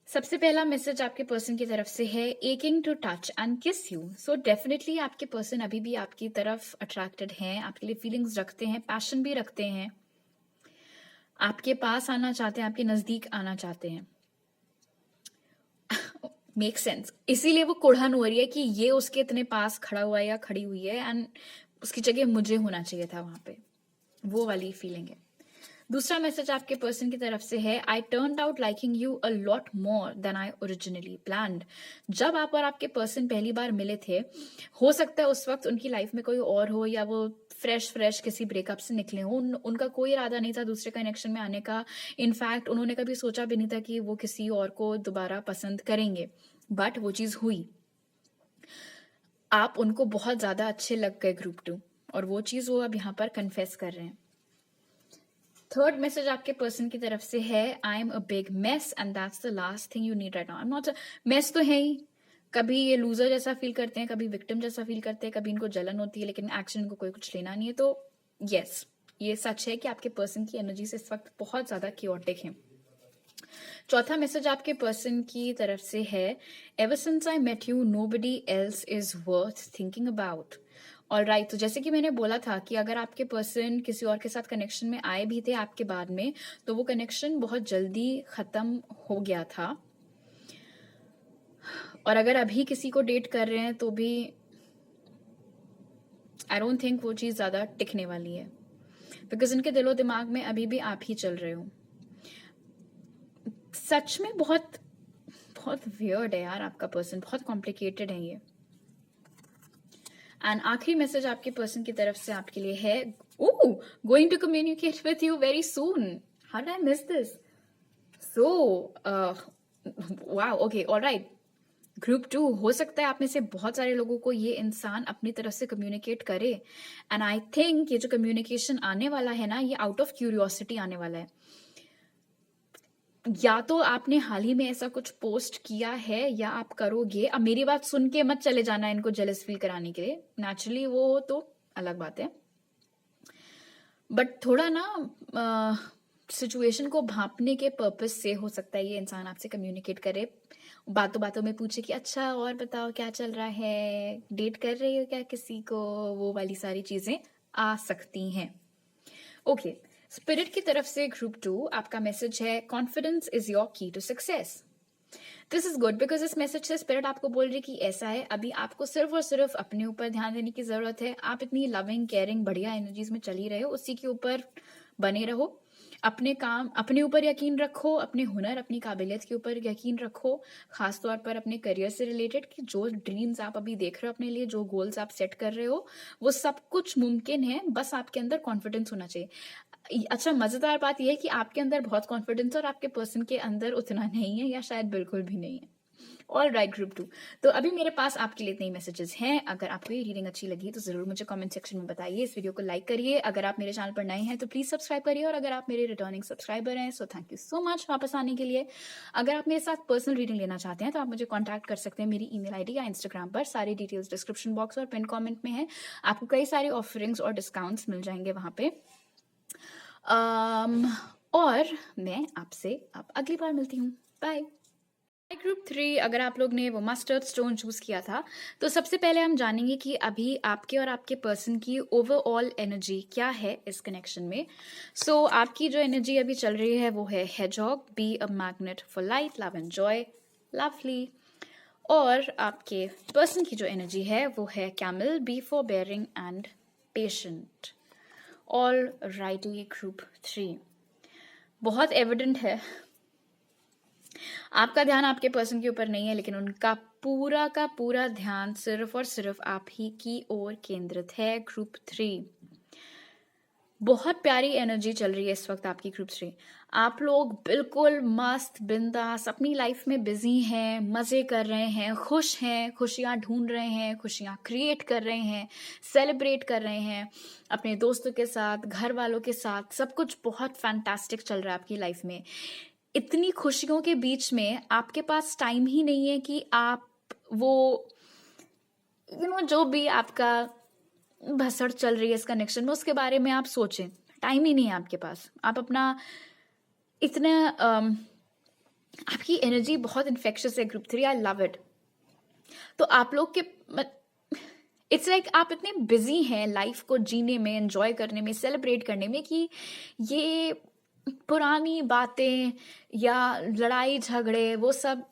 सबसे पहला मैसेज आपके पर्सन की तरफ से है एकिंग टू टच एंड किस यू। सो डेफिनेटली आपके पर्सन अभी भी आपकी तरफ अट्रैक्टेड हैं, आपके लिए फीलिंग्स रखते हैं, पैशन भी रखते हैं, आपके पास आना चाहते हैं, आपके नजदीक आना चाहते हैं। मेक सेंस, इसीलिए वो कुड़हन हो रही है कि ये उसके इतने पास खड़ा हुआ है या खड़ी हुई है एंड उसकी जगह मुझे होना चाहिए था वहां पे, वो वाली फीलिंग है। दूसरा मैसेज आपके पर्सन की तरफ से है I turned out liking you a lot more than I originally planned. जब आप और आपके पर्सन पहली बार मिले थे, हो सकता है उस वक्त उनकी लाइफ में कोई और हो या वो फ्रेश किसी ब्रेकअप से निकले हो। उनका कोई इरादा नहीं था दूसरे कनेक्शन में आने का। इनफैक्ट उन्होंने कभी सोचा भी नहीं था कि वो किसी और को दोबारा पसंद करेंगे, बट वो चीज हुई। आप उनको बहुत ज्यादा अच्छे लग गए ग्रुप 2, और वो चीज वो अब यहाँ पर कन्फेस कर रहे हैं। थर्ड मैसेज आपके पर्सन की तरफ से है I am a big mess and that's the last thing you need right now. I am not mess तो है ही, कभी ये लूजर जैसा फील करते हैं, कभी विक्टिम जैसा फील करते हैं, कभी इनको जलन होती है, लेकिन एक्शन इनको कोई कुछ लेना नहीं है। तो यस, ये सच है कि आपके पर्सन की एनर्जी से इस वक्त बहुत ज्यादा क्योटिक है। चौथा मैसेज आपके पर्सन की तरफ से है ever since I met you nobody else is worth thinking about. Alright, तो जैसे कि मैंने बोला था कि अगर आपके पर्सन किसी और के साथ कनेक्शन में आए भी थे आपके बाद में, तो वो कनेक्शन बहुत जल्दी खत्म हो गया था, और अगर अभी किसी को डेट कर रहे हैं तो भी आई डोंट थिंक वो चीज ज्यादा टिकने वाली है, बिकॉज इनके दिलो दिमाग में अभी भी आप ही चल रहे हो। सच में बहुत बहुत वियर्ड है यार आपका पर्सन, बहुत कॉम्प्लिकेटेड है ये। एंड आखिरी मैसेज आपके पर्सन की तरफ से आपके लिए है going to communicate with you very soon. How did I miss this? So wow, okay, alright. Group 2, हो सकता है आप में से बहुत सारे लोगों को ये इंसान अपनी तरफ से कम्युनिकेट करे, एंड आई थिंक ये जो कम्युनिकेशन आने वाला है ना, ये आउट ऑफ क्यूरियोसिटी आने वाला है। या तो आपने हाल ही में ऐसा कुछ पोस्ट किया है या आप करोगे। अब मेरी बात सुन के मत चले जाना इनको जेलस फील कराने के लिए, नेचुरली वो तो अलग बात है, बट थोड़ा ना सिचुएशन को भांपने के पर्पस से हो सकता है ये इंसान आपसे कम्युनिकेट करे, बातों बातों में पूछे कि अच्छा और बताओ क्या चल रहा है, डेट कर रही हो क्या किसी को, वो वाली सारी चीजें आ सकती हैं। ओके, स्पिरिट की तरफ से ग्रुप 2 आपका मैसेज है confidence is your key to success. This is good because इस मैसेज से स्पिरिट आपको बोल रही कि ऐसा है, अभी आपको सिर्फ और सिर्फ अपने ऊपर ध्यान देने की जरूरत है। आप इतनी लविंग केयरिंग बढ़िया एनर्जीज में चली रहे हो, उसी के ऊपर बने रहो। अपने काम, अपने ऊपर यकीन रखो, अपने हुनर, अपनी काबिलियत के ऊपर यकीन रखो, खासतौर पर अपने करियर से रिलेटेड कि जो ड्रीम्स आप अभी देख रहे हो अपने लिए, जो गोल्स आप सेट कर रहे हो, वो सब कुछ मुमकिन है, बस आपके अंदर कॉन्फिडेंस होना चाहिए। अच्छा, मजेदार बात यह है कि आपके अंदर बहुत कॉन्फिडेंस है और आपके पर्सन के अंदर उतना नहीं है, या शायद बिल्कुल भी नहीं है। ऑल राइट ग्रुप 2, तो अभी मेरे पास आपके लिए इतने मैसेजेस हैं। अगर आपको ये रीडिंग अच्छी लगी तो जरूर मुझे कमेंट सेक्शन में बताइए, इस वीडियो को लाइक करिए, अगर आप मेरे चैनल पर नए हैं तो प्लीज सब्सक्राइब करिए, और अगर आप मेरे रिटर्निंग सब्सक्राइबर हैं so thank you so much वापस आने के लिए। अगर आप मेरे साथ पर्सनल रीडिंग लेना चाहते हैं तो आप मुझे कॉन्टैक्ट कर सकते हैं मेरी ईमेल आईडी या इंस्टाग्राम पर, सारी डिटेल्स डिस्क्रिप्शन बॉक्स और पिन कॉमेंट में है। आपको कई सारे ऑफरिंग्स और डिस्काउंट्स मिल जाएंगे वहां पे। और मैं आपसे अब अगली बार मिलती हूँ, बाय। ग्रुप 3, अगर आप लोग ने वो मस्टर्ड स्टोन चूज किया था, तो सबसे पहले हम जानेंगे कि अभी आपके और आपके पर्सन की ओवरऑल एनर्जी क्या है इस कनेक्शन में। सो आपकी जो एनर्जी अभी चल रही है वो है hedgehog, be a magnet for light, love and joy, lovely. और आपके पर्सन की जो एनर्जी है वो है camel, be forbearing and patient. All right, group 3, बहुत एविडेंट है, आपका ध्यान आपके पर्सन के ऊपर नहीं है, लेकिन उनका पूरा का पूरा ध्यान सिर्फ और सिर्फ आप ही की ओर केंद्रित है। ग्रुप 3, बहुत प्यारी एनर्जी चल रही है इस वक्त आपकी ग्रुप 3। आप लोग बिल्कुल मस्त बिंदास अपनी लाइफ में बिजी हैं, मजे कर रहे हैं, खुश हैं, खुशियां ढूंढ रहे हैं, खुशियां क्रिएट कर रहे हैं, सेलिब्रेट कर रहे हैं अपने दोस्तों के साथ, घर वालों के साथ। सब कुछ बहुत फैंटास्टिक चल रहा है आपकी लाइफ में। इतनी खुशियों के बीच में आपके पास टाइम ही नहीं है कि आप वो जो भी आपका भसड़ चल रही है इस कनेक्शन में उसके बारे में आप सोचें। टाइम ही नहीं है आपके पास। आप अपना इतना आपकी एनर्जी बहुत इन्फेक्शियस है ग्रुप 3, आई लव इट। तो आप लोग के इट्स लाइक आप इतने बिजी हैं लाइफ को जीने में, एंजॉय करने में, सेलिब्रेट करने में, कि ये पुरानी बातें या लड़ाई झगड़े वो सब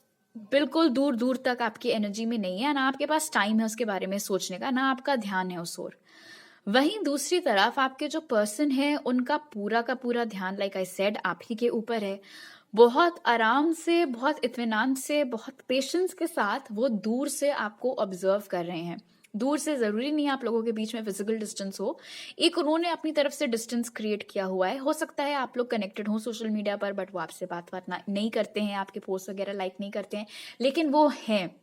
बिल्कुल दूर दूर तक आपकी एनर्जी में नहीं है। ना आपके पास टाइम है उसके बारे में सोचने का, ना आपका ध्यान है उस ओर। वहीं दूसरी तरफ आपके जो पर्सन है उनका पूरा का पूरा ध्यान, लाइक आई सेड, आप ही के ऊपर है। बहुत आराम से, बहुत इत्मीनान से, बहुत पेशेंस के साथ वो दूर से आपको ऑब्जर्व कर रहे हैं। दूर से, जरूरी नहीं आप लोगों के बीच में फिजिकल डिस्टेंस हो, एक उन्होंने अपनी तरफ से डिस्टेंस क्रिएट किया हुआ है। हो सकता है आप लोग कनेक्टेड हो सोशल मीडिया पर, बट वो आपसे बात नहीं करते हैं, आपके पोस्ट वगैरह लाइक नहीं करते हैं, लेकिन वो हैं।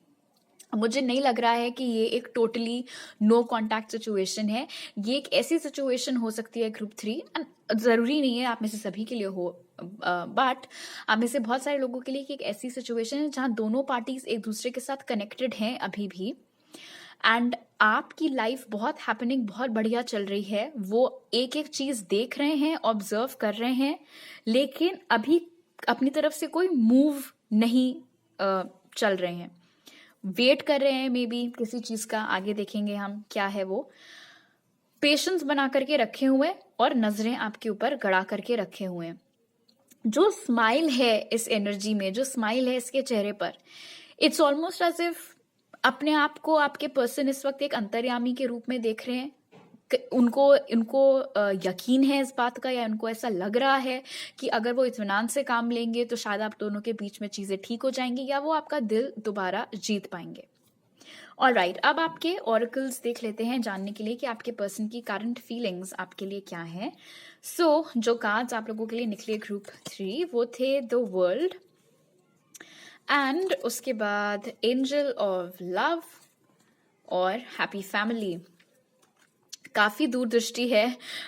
मुझे नहीं लग रहा है कि ये एक टोटली नो कॉन्टैक्ट सिचुएशन है। ये एक ऐसी सिचुएशन हो सकती है ग्रुप 3, जरूरी नहीं है आप में से सभी के लिए हो, बट आप में से बहुत सारे लोगों के लिए कि एक ऐसी सिचुएशन है जहां दोनों पार्टीज एक दूसरे के साथ कनेक्टेड हैं अभी भी, एंड आपकी लाइफ बहुत हैपनिंग, बहुत बढ़िया चल रही है। वो एक एक चीज देख रहे हैं, ऑब्जर्व कर रहे हैं, लेकिन अभी अपनी तरफ से कोई मूव नहीं चल रहे हैं। वेट कर रहे हैं मे बी किसी चीज का, आगे देखेंगे हम क्या है वो। पेशेंस बना करके रखे हुए और नजरें आपके ऊपर गड़ा करके रखे हुए हैं। जो स्माइल है इस एनर्जी में, जो स्माइल है इसके चेहरे पर, इट्स ऑलमोस्ट एज इफ अपने आप को आपके पर्सन इस वक्त एक अंतर्यामी के रूप में देख रहे हैं। उनको उनको यकीन है इस बात का, या उनको ऐसा लग रहा है कि अगर वो इत्मीनान से काम लेंगे तो शायद आप दोनों के बीच में चीजें ठीक हो जाएंगी, या वो आपका दिल दोबारा जीत पाएंगे। ऑलराइट, अब आपके ऑरेकल्स देख लेते हैं जानने के लिए कि आपके पर्सन की करंट फीलिंग्स आपके लिए क्या है। सो जो कार्ड्स आप लोगों के लिए निकले ग्रुप 3 वो थे द वर्ल्ड, एंड उसके बाद एंजल ऑफ लव और हैप्पी फैमिली। काफी दूरदृष्टि है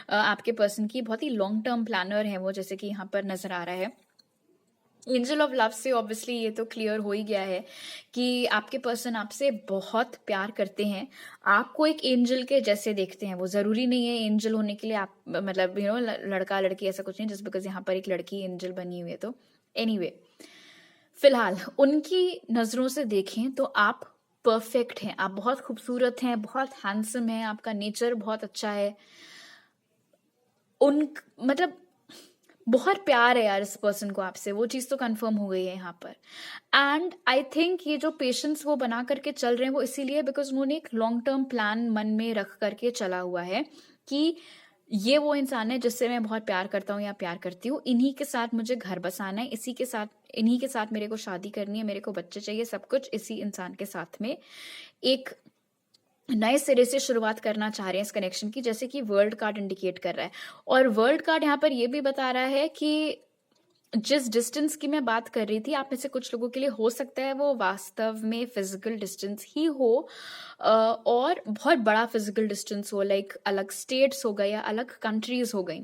आपके पर्सन की, बहुत ही लॉन्ग टर्म प्लानर है वो, जैसे कि यहाँ पर नजर आ रहा है। एंजल ऑफ लव से ऑब्वियसली ये तो क्लियर हो ही गया है कि आपके पर्सन आपसे बहुत प्यार करते हैं, आपको एक एंजल के जैसे देखते हैं। वो जरूरी नहीं है एंजल होने के लिए आप मतलब लड़का लड़की ऐसा कुछ नहीं, जस्ट बिकॉज यहाँ पर एक लड़की एंजल बनी हुई है। तो एनीवे, फिलहाल उनकी नजरों से देखें तो आप परफेक्ट हैं, आप बहुत खूबसूरत हैं, बहुत हैंडसम हैं, आपका नेचर बहुत अच्छा है। मतलब बहुत प्यार है यार इस पर्सन को आपसे, वो चीज तो कंफर्म हो गई है यहाँ पर। एंड आई थिंक ये जो पेशेंस वो बना करके चल रहे हैं वो इसीलिए बिकॉज उन्होंने एक लॉन्ग टर्म प्लान मन में रख करके चला हुआ है कि ये वो इंसान है जिससे मैं बहुत प्यार करता हूँ या प्यार करती हूँ, इन्हीं के साथ मुझे घर बसाना है, इसी के साथ, इन्हीं के साथ मेरे को शादी करनी है, मेरे को बच्चे चाहिए, सब कुछ इसी इंसान के साथ में एक नए सिरे से शुरुआत करना चाह रहे हैं इस कनेक्शन की, जैसे कि वर्ल्ड कार्ड इंडिकेट कर रहा है। और वर्ल्ड कार्ड यहाँ पर यह भी बता रहा है कि जिस डिस्टेंस की मैं बात कर रही थी, आप में से कुछ लोगों के लिए हो सकता है वो वास्तव में फिजिकल डिस्टेंस ही हो, और बहुत बड़ा फिजिकल डिस्टेंस हो, लाइक अलग स्टेट्स हो गए या अलग कंट्रीज हो गई।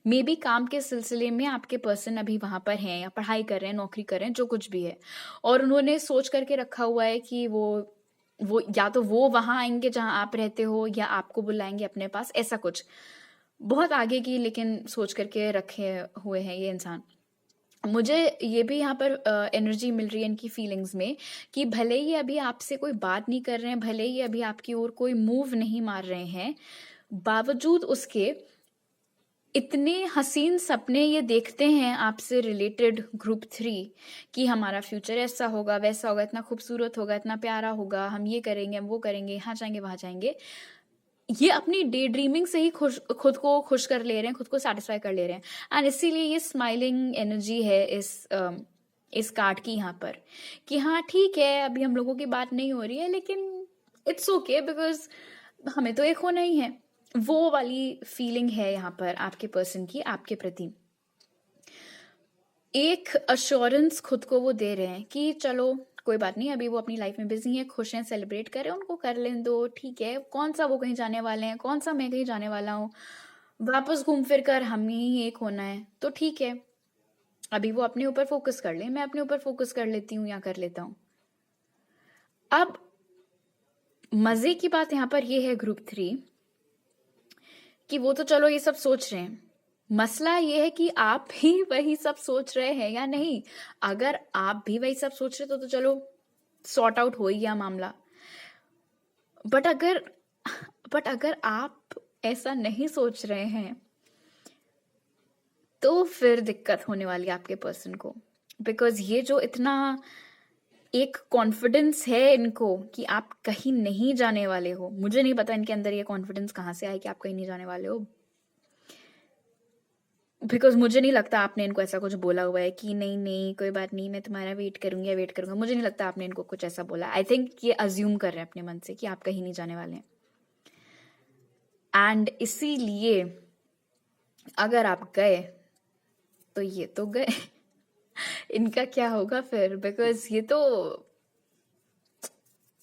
मे बी काम के सिलसिले में आपके पर्सन अभी वहां पर हैं, या पढ़ाई कर रहे हैं, नौकरी कर रहे हैं, जो कुछ भी है, और उन्होंने सोच करके रखा हुआ है कि वो या तो वो वहां आएंगे जहां आप रहते हो, या आपको बुलाएंगे अपने पास, ऐसा कुछ बहुत आगे की लेकिन सोच करके रखे हुए हैं ये इंसान। मुझे ये भी यहाँ पर एनर्जी मिल रही है इनकी फीलिंग्स में कि भले ही अभी आपसे कोई बात नहीं कर रहे हैं, भले ही अभी आपकी ओर कोई मूव नहीं मार रहे हैं, बावजूद उसके इतने हसीन सपने ये देखते हैं आपसे रिलेटेड ग्रुप 3 कि हमारा फ्यूचर ऐसा होगा, वैसा होगा, इतना खूबसूरत होगा, इतना प्यारा होगा, हम ये करेंगे, हम वो करेंगे, यहाँ जाएंगे, वहां जाएंगे। ये अपनी डे ड्रीमिंग से ही खुद को खुश कर ले रहे हैं, खुद को सेटिस्फाई कर ले रहे हैं। एंड इसीलिए ये स्माइलिंग एनर्जी है इस कार्ड की यहाँ पर, कि हाँ ठीक है अभी हम लोगों की बात नहीं हो रही है, लेकिन इट्स ओके बिकॉज हमें तो एक होना ही है। वो वाली फीलिंग है यहाँ पर आपके पर्सन की आपके प्रति। एक अश्योरेंस खुद को वो दे रहे हैं कि चलो कोई बात नहीं, अभी वो अपनी लाइफ में बिजी है, खुश हैं, सेलिब्रेट करें, उनको कर लें दो, ठीक है, कौन सा वो कहीं जाने वाले हैं, कौन सा मैं कहीं जाने वाला हूँ, वापस घूम फिर कर हम ही एक होना है, तो ठीक है अभी वो अपने ऊपर फोकस कर ले, मैं अपने ऊपर फोकस कर लेती हूँ या कर लेता हूँ। अब मजे की बात यहाँ पर ये है ग्रुप 3 कि वो तो चलो ये सब सोच रहे हैं, मसला ये है कि आप भी वही सब सोच रहे हैं या नहीं। अगर आप भी वही सब सोच रहे तो चलो सॉर्ट आउट हो ही गया मामला। बट अगर आप ऐसा नहीं सोच रहे हैं तो फिर दिक्कत होने वाली है आपके पर्सन को, बिकॉज ये जो इतना एक कॉन्फिडेंस है इनको कि आप कहीं नहीं जाने वाले हो, मुझे नहीं पता इनके अंदर ये कॉन्फिडेंस कहाँ से आया कि आप कहीं नहीं जाने वाले हो, बिकॉज मुझे नहीं लगता आपने इनको ऐसा कुछ बोला हुआ है कि नहीं नहीं कोई बात नहीं मैं तुम्हारा वेट करूंगा। मुझे नहीं लगता आपने इनको कुछ ऐसा बोला। आई थिंक ये अज्यूम कर रहे हैं अपने मन से कि आप कहीं नहीं जाने वाले हैं। एंड इसीलिए अगर आप गए तो ये तो गए इनका क्या होगा फिर, बिकॉज ये तो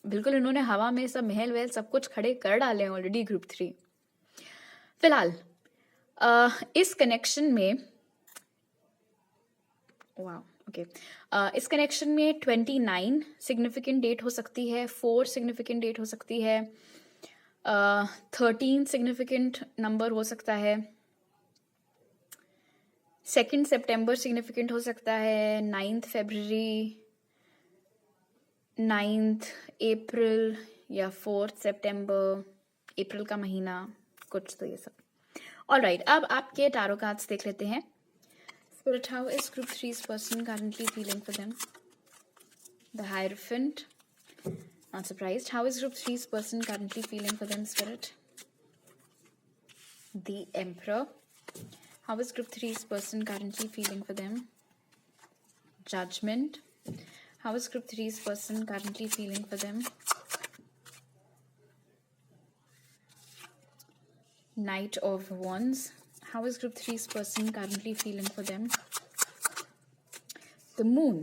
बिल्कुल इन्होंने हवा में सब महल वहल सब कुछ खड़े कर डाले हैं ऑलरेडी ग्रुप 3। फिलहाल इस कनेक्शन में इस कनेक्शन में 29 सिग्निफिकेंट डेट हो सकती है, 4 सिग्निफिकेंट डेट हो सकती है, 13 सिग्निफिकेंट नंबर हो सकता है, 2 सितंबर सिग्निफिकेंट हो सकता है, 9 फरवरी, 9 अप्रैल या 4 सितंबर, अप्रैल का महीना, कुछ तो ये सब। ऑलराइट, अब आपके टारो कार्ड्स देख लेते हैं। Spirit, how is group 3's person currently feeling for them? The Hierophant. Not surprised. How is group 3's person currently feeling for them, Spirit? The Emperor. How is group 3's person currently feeling for them? Judgment. How is group 3's person currently feeling for them? Knight of Wands. How is group 3's person currently feeling for them? The Moon.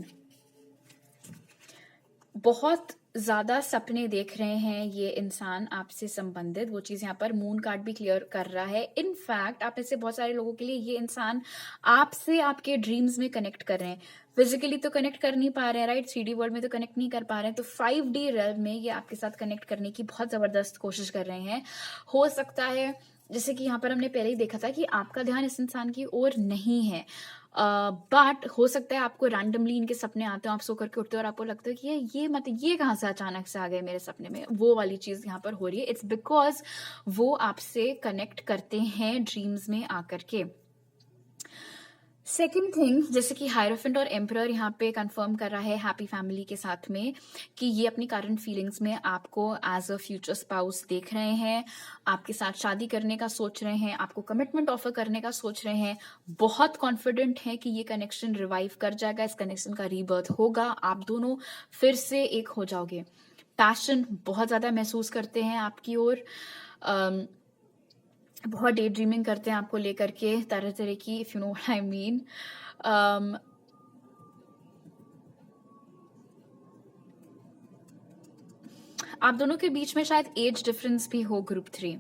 बहुत ज्यादा सपने देख रहे हैं ये इंसान आपसे संबंधित, वो चीज यहाँ पर मून कार्ड भी क्लियर कर रहा है। इनफैक्ट आप ऐसे बहुत सारे लोगों के लिए ये इंसान आपसे आपके ड्रीम्स में कनेक्ट कर रहे हैं। फिजिकली तो कनेक्ट कर नहीं पा रहे हैं, राइट, 3D वर्ल्ड में तो कनेक्ट नहीं कर पा रहे हैं, तो 5D रेल्म में ये आपके साथ कनेक्ट करने की बहुत जबरदस्त कोशिश कर रहे हैं। हो सकता है जैसे कि यहाँ पर हमने पहले ही देखा था कि आपका ध्यान इस इंसान की ओर नहीं है, बट हो सकता है आपको रैंडमली इनके सपने आते हो, आप सो करके उठते हो और आपको लगता है कि ये कहाँ से अचानक से आ गए मेरे सपने में, वो वाली चीज यहाँ पर हो रही है। इट्स बिकॉज वो आपसे कनेक्ट करते हैं ड्रीम्स में आकर के। सेकेंड थिंग, जैसे कि हायरोफेंट और एम्परर यहाँ पे कंफर्म कर रहा है हैप्पी फैमिली के साथ में कि ये अपनी करंट फीलिंग्स में आपको एज अ फ्यूचर स्पाउस देख रहे हैं, आपके साथ शादी करने का सोच रहे हैं, आपको कमिटमेंट ऑफर करने का सोच रहे हैं, बहुत कॉन्फिडेंट है कि ये कनेक्शन रिवाइव कर जाएगा, इस कनेक्शन का रीबर्थ होगा, आप दोनों फिर से एक हो जाओगे। पैशन बहुत ज्यादा महसूस करते हैं आपकी ओर, बहुत डे ड्रीमिंग करते हैं आपको लेकर के तरह तरह की, if you know what I mean. आप दोनों के बीच में शायद एज डिफरेंस भी हो ग्रुप 3।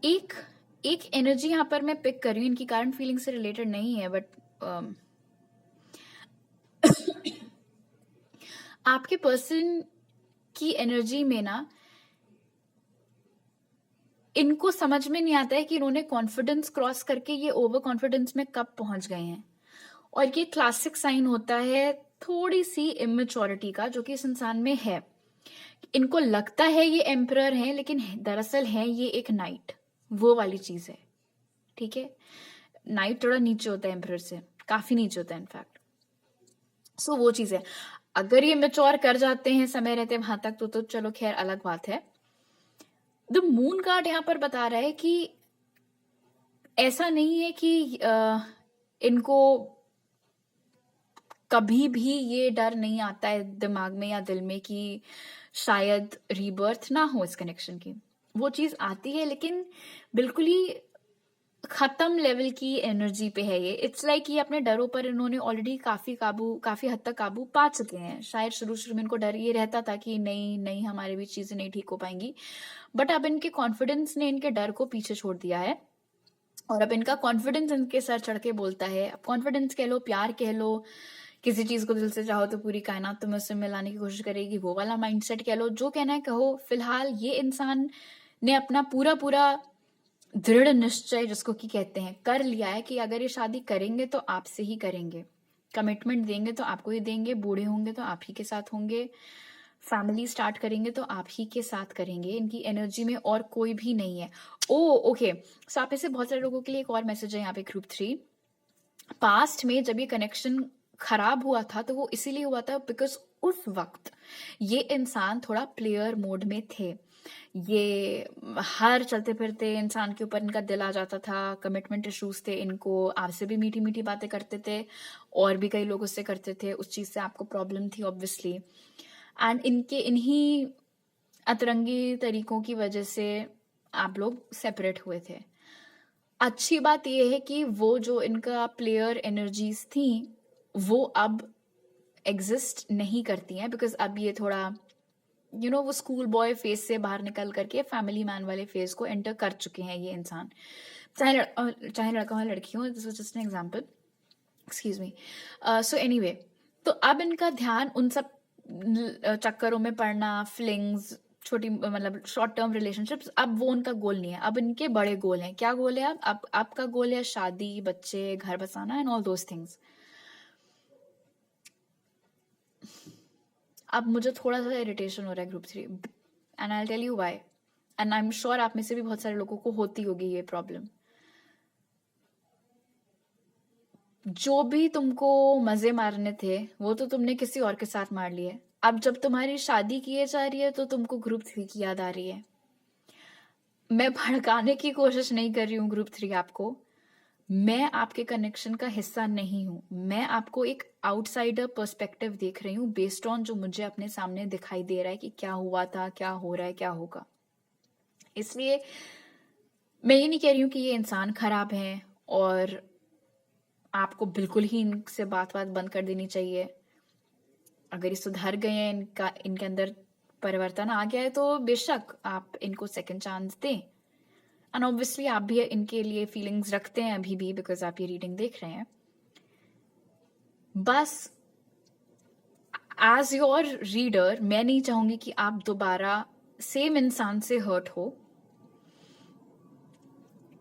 एक एनर्जी यहाँ पर मैं पिक कर रही हूँ, इनकी करंट फीलिंग से रिलेटेड नहीं है, बट आपके पर्सन की एनर्जी में ना इनको समझ में नहीं आता है कि इन्होंने कॉन्फिडेंस क्रॉस करके ये ओवर कॉन्फिडेंस में कब पहुंच गए हैं। और ये क्लासिक साइन होता है थोड़ी सी इमेच्योरिटी का जो कि इस इंसान में है। इनको लगता है ये एम्परर है, लेकिन दरअसल है ये एक नाइट, वो वाली चीज है, ठीक है। नाइट थोड़ा नीचे होता है एम्परर से, काफी नीचे होता है इनफैक्ट, सो वो चीज है। अगर ये मैच्योर कर जाते हैं समय रहते वहां तक तो चलो खैर अलग बात है। द मून कार्ड यहाँ पर बता रहा है कि ऐसा नहीं है कि इनको कभी भी ये डर नहीं आता है दिमाग में या दिल में कि शायद रीबर्थ ना हो इस कनेक्शन की। वो चीज आती है लेकिन बिल्कुल ही खत्म लेवल की एनर्जी पे है ये। इट्स लाइक ये अपने डरों पर इन्होंने ऑलरेडी काफी हद तक काबू पा चुके हैं। शायद शुरू शुरू में इनको डर ये रहता था कि नहीं नहीं हमारे बीच चीजें नहीं ठीक हो पाएंगी, बट अब इनके कॉन्फिडेंस ने इनके डर को पीछे छोड़ दिया है और अब इनका कॉन्फिडेंस इनके सर चढ़ के बोलता है। अब कॉन्फिडेंस कह लो, प्यार कह लो, किसी चीज को दिल से चाहो तो पूरी कायनात तुम्हें उससे मिलाने की कोशिश करेगी, वो वाला माइंडसेट कह लो, जो कहना है कहो। फिलहाल ये इंसान ने अपना पूरा पूरा दृढ़ निश्चय जिसको कि कहते हैं कर लिया है कि अगर ये शादी करेंगे तो आपसे ही करेंगे, कमिटमेंट देंगे तो आपको ही देंगे, बूढ़े होंगे तो आप ही के साथ होंगे, फैमिली स्टार्ट करेंगे तो आप ही के साथ करेंगे। इनकी एनर्जी में और कोई भी नहीं है। ओ ओके, सो आप में से बहुत सारे लोगों के लिए एक और मैसेज है यहाँ पे ग्रुप 3। पास्ट में जब ये कनेक्शन खराब हुआ था तो वो इसीलिए हुआ था बिकॉज उस वक्त ये इंसान थोड़ा प्लेयर मोड में थे। ये हर चलते फिरते इंसान के ऊपर इनका दिल आ जाता था, कमिटमेंट इश्यूज थे इनको, आपसे भी मीठी मीठी बातें करते थे और भी कई लोगों से करते थे, उस चीज से आपको प्रॉब्लम थी ऑब्वियसली। एंड इनके इन्हीं अतरंगी तरीकों की वजह से आप लोग सेपरेट हुए थे। अच्छी बात यह है कि वो जो इनका प्लेयर एनर्जीज थी वो अब एग्जिस्ट नहीं करती हैं बिकॉज अब ये थोड़ा वो स्कूल बॉय फेज से बाहर निकल करके फैमिली मैन वाले फेज को एंटर कर चुके हैं ये इंसान, चाहे लड़का हो लड़की हो। This was just an example, excuse me. So anyway, तो अब इनका ध्यान उन सब चक्करों में पड़ना, फ्लिंग्स, छोटी मतलब शॉर्ट टर्म रिलेशनशिप्स, अब वो उनका गोल नहीं है। अब इनके बड़े गोल हैं। क्या गोल है? अब आपका गोल है शादी, बच्चे, घर बसाना एंड ऑल दोज थिंग्स। अब मुझे थोड़ा सा इरिटेशन हो रहा है group 3 and I tell you why. And I am sure आप में से भी बहुत सारे लोगों को होती होगी ये प्रॉब्लम। जो भी तुमको मजे मारने थे वो तो तुमने किसी और के साथ मार लिए। अब जब तुम्हारी शादी किए जा रही है तो तुमको ग्रुप 3 की याद आ रही है। मैं भड़काने की कोशिश नहीं कर रही हूँ ग्रुप 3 आपको। मैं आपके कनेक्शन का हिस्सा नहीं हूं। मैं आपको एक आउटसाइडर पर्सपेक्टिव देख रही हूँ बेस्ड ऑन जो मुझे अपने सामने दिखाई दे रहा है कि क्या हुआ था, क्या हो रहा है, क्या होगा। इसलिए मैं ये नहीं कह रही हूँ कि ये इंसान खराब है और आपको बिल्कुल ही इनसे बात बंद कर देनी चाहिए। अगर ये सुधर गए हैं, इनके अंदर परिवर्तन आ गया है तो बेशक आप इनको सेकंड चांस दें। एंड ऑब्वियसली आप भी इनके लिए फीलिंग्स रखते हैं अभी भी बिकॉज आप ये रीडिंग देख रहे हैं। बस एज योर रीडर मैं नहीं चाहूंगी कि आप दोबारा सेम इंसान से हर्ट हो।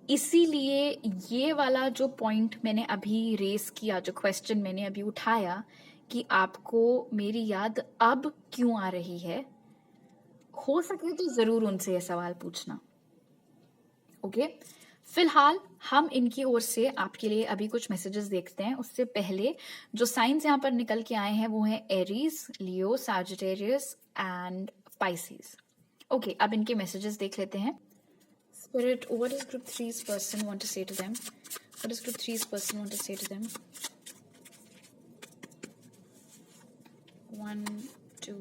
इसीलिए ये वाला जो पॉइंट मैंने अभी रेस किया, जो क्वेश्चन मैंने अभी उठाया कि आपको मेरी याद अब क्यों आ रही है, हो सके तो जरूर उनसे यह सवाल पूछना। ओके, फिलहाल हम इनकी ओर से आपके लिए अभी कुछ मैसेजेस देखते हैं। उससे पहले जो साइंस यहाँ पर निकल के आए हैं वो हैं Aries, Leo, Sagittarius and Pisces. Okay, अब इनके मैसेजेस देख लेते हैं। Spirit, what does group 3's person want to say to them? What does group 3's person want to say to them? 1, 2,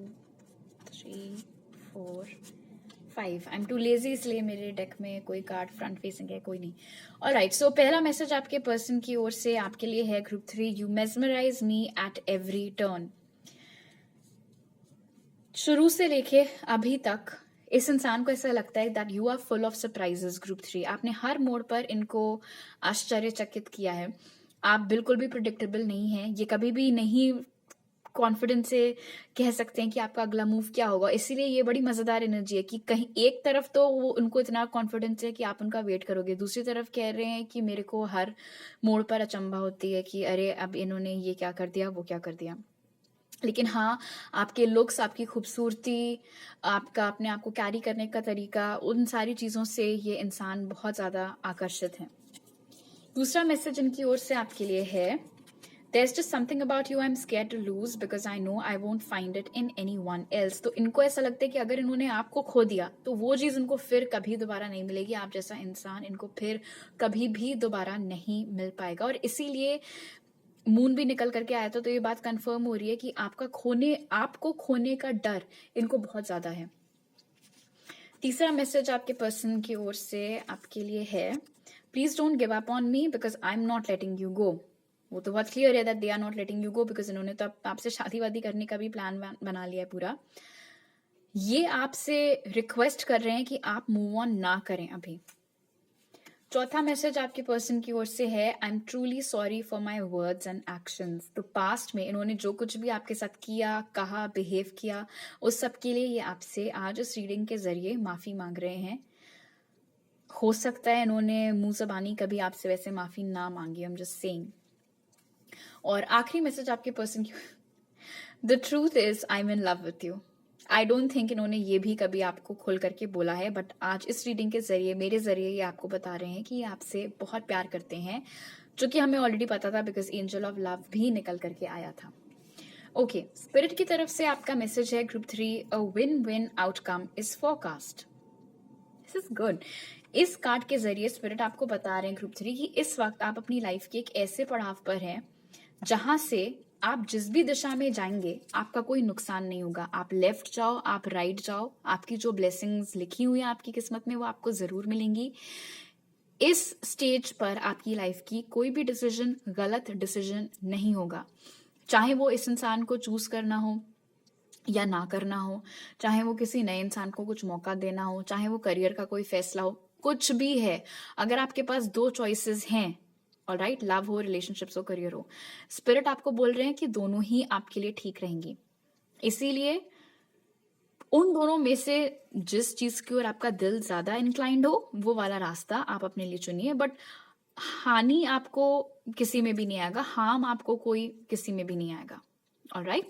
3, 4, 5. I'm too lazy इसलिए मेरे deck में कोई card front facing है कोई नहीं। ऑलराइट, सो पहला मैसेज आपके पर्सन की ओर से आपके लिए है group 3। You mesmerise me at every turn. शुरू से लेके अभी तक इस इंसान को ऐसा लगता है that you are full of surprises group 3। आपने हर मोड़ पर इनको आश्चर्यचकित किया है। आप बिल्कुल भी प्रिडिक्टेबल नहीं है। ये कभी भी नहीं कॉन्फिडेंस से कह सकते हैं कि आपका अगला मूव क्या होगा। इसीलिए ये बड़ी मजेदार एनर्जी है कि कहीं एक तरफ तो वो उनको इतना कॉन्फिडेंस है कि आप उनका वेट करोगे, दूसरी तरफ कह रहे हैं कि मेरे को हर मोड़ पर अचंभा होती है कि अरे अब इन्होंने ये क्या कर दिया, वो क्या कर दिया। लेकिन हाँ, आपके लुक्स, आपकी खूबसूरती, आपका अपने आप को कैरी करने का तरीका, उन सारी चीज़ों से ये इंसान बहुत ज़्यादा आकर्षित है। दूसरा मैसेज इनकी ओर से आपके लिए है There's just something about you I'm scared to lose because I know I won't find it in anyone else. तो इनको ऐसा लगता है कि अगर इन्होंने आपको खो दिया तो वो चीज़ इनको फिर कभी दोबारा नहीं मिलेगी। आप जैसा इंसान इनको फिर कभी भी दोबारा नहीं मिल पाएगा, और इसीलिए मून भी निकल करके आया था, तो ये बात कंफर्म हो रही है कि आपको खोने का डर इनको बहुत ज्यादा है। तीसरा मैसेज आपके पर्सन की ओर से आपके लिए है, please don't give up on me because I am not letting you go. वो तो बहुत क्लियर है that they are not letting you go because इन्होंने तो आपसे शादी वादी करने का भी प्लान बना लिया है पूरा। ये आपसे रिक्वेस्ट कर रहे हैं कि आप मूव ऑन ना करें अभी। चौथा मैसेज आपके पर्सन की ओर से है, I am truly sorry for my words and actions. तो पास्ट में इन्होंने जो कुछ भी आपके साथ किया, कहा, बिहेव किया, उस सब के लिए ये आपसे आज इस रीडिंग के जरिए माफी मांग रहे हैं। हो सकता है इन्होंने मुंह ज़बानी कभी आपसे वैसे माफी ना मांगी, आई एम जस्ट सेइंग। और आखिरी मैसेज आपके पर्सन की, the truth is I am in love with you. I don't think इन्होंने ये भी कभी आपको खोल करके बोला है, बट आज इस रीडिंग के जरिए, मेरे जरिए ये आपको बता रहे हैं कि ये आपसे बहुत प्यार करते हैं, जो कि हमें ऑलरेडी पता था बिकॉज एंजल ऑफ लव भी निकल करके आया था। ओके, स्पिरिट की तरफ से आपका मैसेज है group 3, a win win outcome is forecast. This is good. इस कार्ड के जरिए स्पिरिट आपको बता रहे हैं ग्रुप 3 कि इस वक्त आप अपनी लाइफ के एक ऐसे पड़ाव पर हैं जहां से आप जिस भी दिशा में जाएंगे आपका कोई नुकसान नहीं होगा। आप लेफ्ट जाओ, आप राइट जाओ, आपकी जो ब्लेसिंग्स लिखी हुई है आपकी किस्मत में वो आपको जरूर मिलेंगी। इस स्टेज पर आपकी लाइफ की कोई भी डिसीजन गलत डिसीजन नहीं होगा, चाहे वो इस इंसान को चूज करना हो या ना करना हो, चाहे वो किसी नए इंसान को कुछ मौका देना हो, चाहे वो करियर का कोई फैसला हो, कुछ भी है। अगर आपके पास 2 चॉइसेस हैं, ऑलराइट, लव हो, रिलेशनशिप्स हो, करियर हो, स्पिरिट आपको बोल रहे हैं कि दोनों ही आपके लिए ठीक रहेंगी। इसीलिए उन दोनों में से जिस चीज की ओर आपका दिल ज्यादा इंक्लाइंड हो वो वाला रास्ता आप अपने लिए चुनिए, बट हानि आपको किसी में भी नहीं आएगा, हार्म आपको कोई किसी में भी नहीं आएगा। ऑलराइट,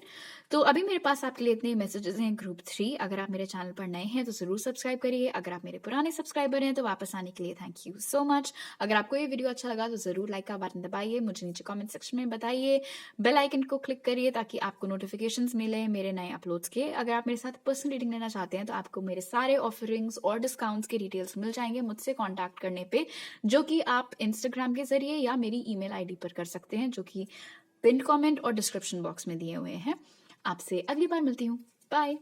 तो अभी मेरे पास आपके लिए इतने मैसेजेस हैं ग्रुप 3। अगर आप मेरे चैनल पर नए हैं तो जरूर सब्सक्राइब करिए। अगर आप मेरे पुराने सब्सक्राइबर हैं तो वापस आने के लिए थैंक यू सो मच। अगर आपको ये वीडियो अच्छा लगा तो जरूर लाइक का बटन दबाइए, मुझे नीचे कमेंट सेक्शन में बताइए, बेल आइकन को क्लिक करिए ताकि आपको नोटिफिकेशंस मिले मेरे नए अपलोड्स के। अगर आप मेरे साथ पर्सनल रीडिंग लेना चाहते हैं तो आपको मेरे सारे ऑफरिंग्स और डिस्काउंट्स के डिटेल्स मिल जाएंगे मुझसे कॉन्टैक्ट करने पे, जो कि आप इंस्टाग्राम के जरिए या मेरी ईमेल आईडी पर कर सकते हैं, जो कि पिन कमेंट और डिस्क्रिप्शन बॉक्स में दिए हुए हैं। आपसे अगली बार मिलती हूँ। बाय।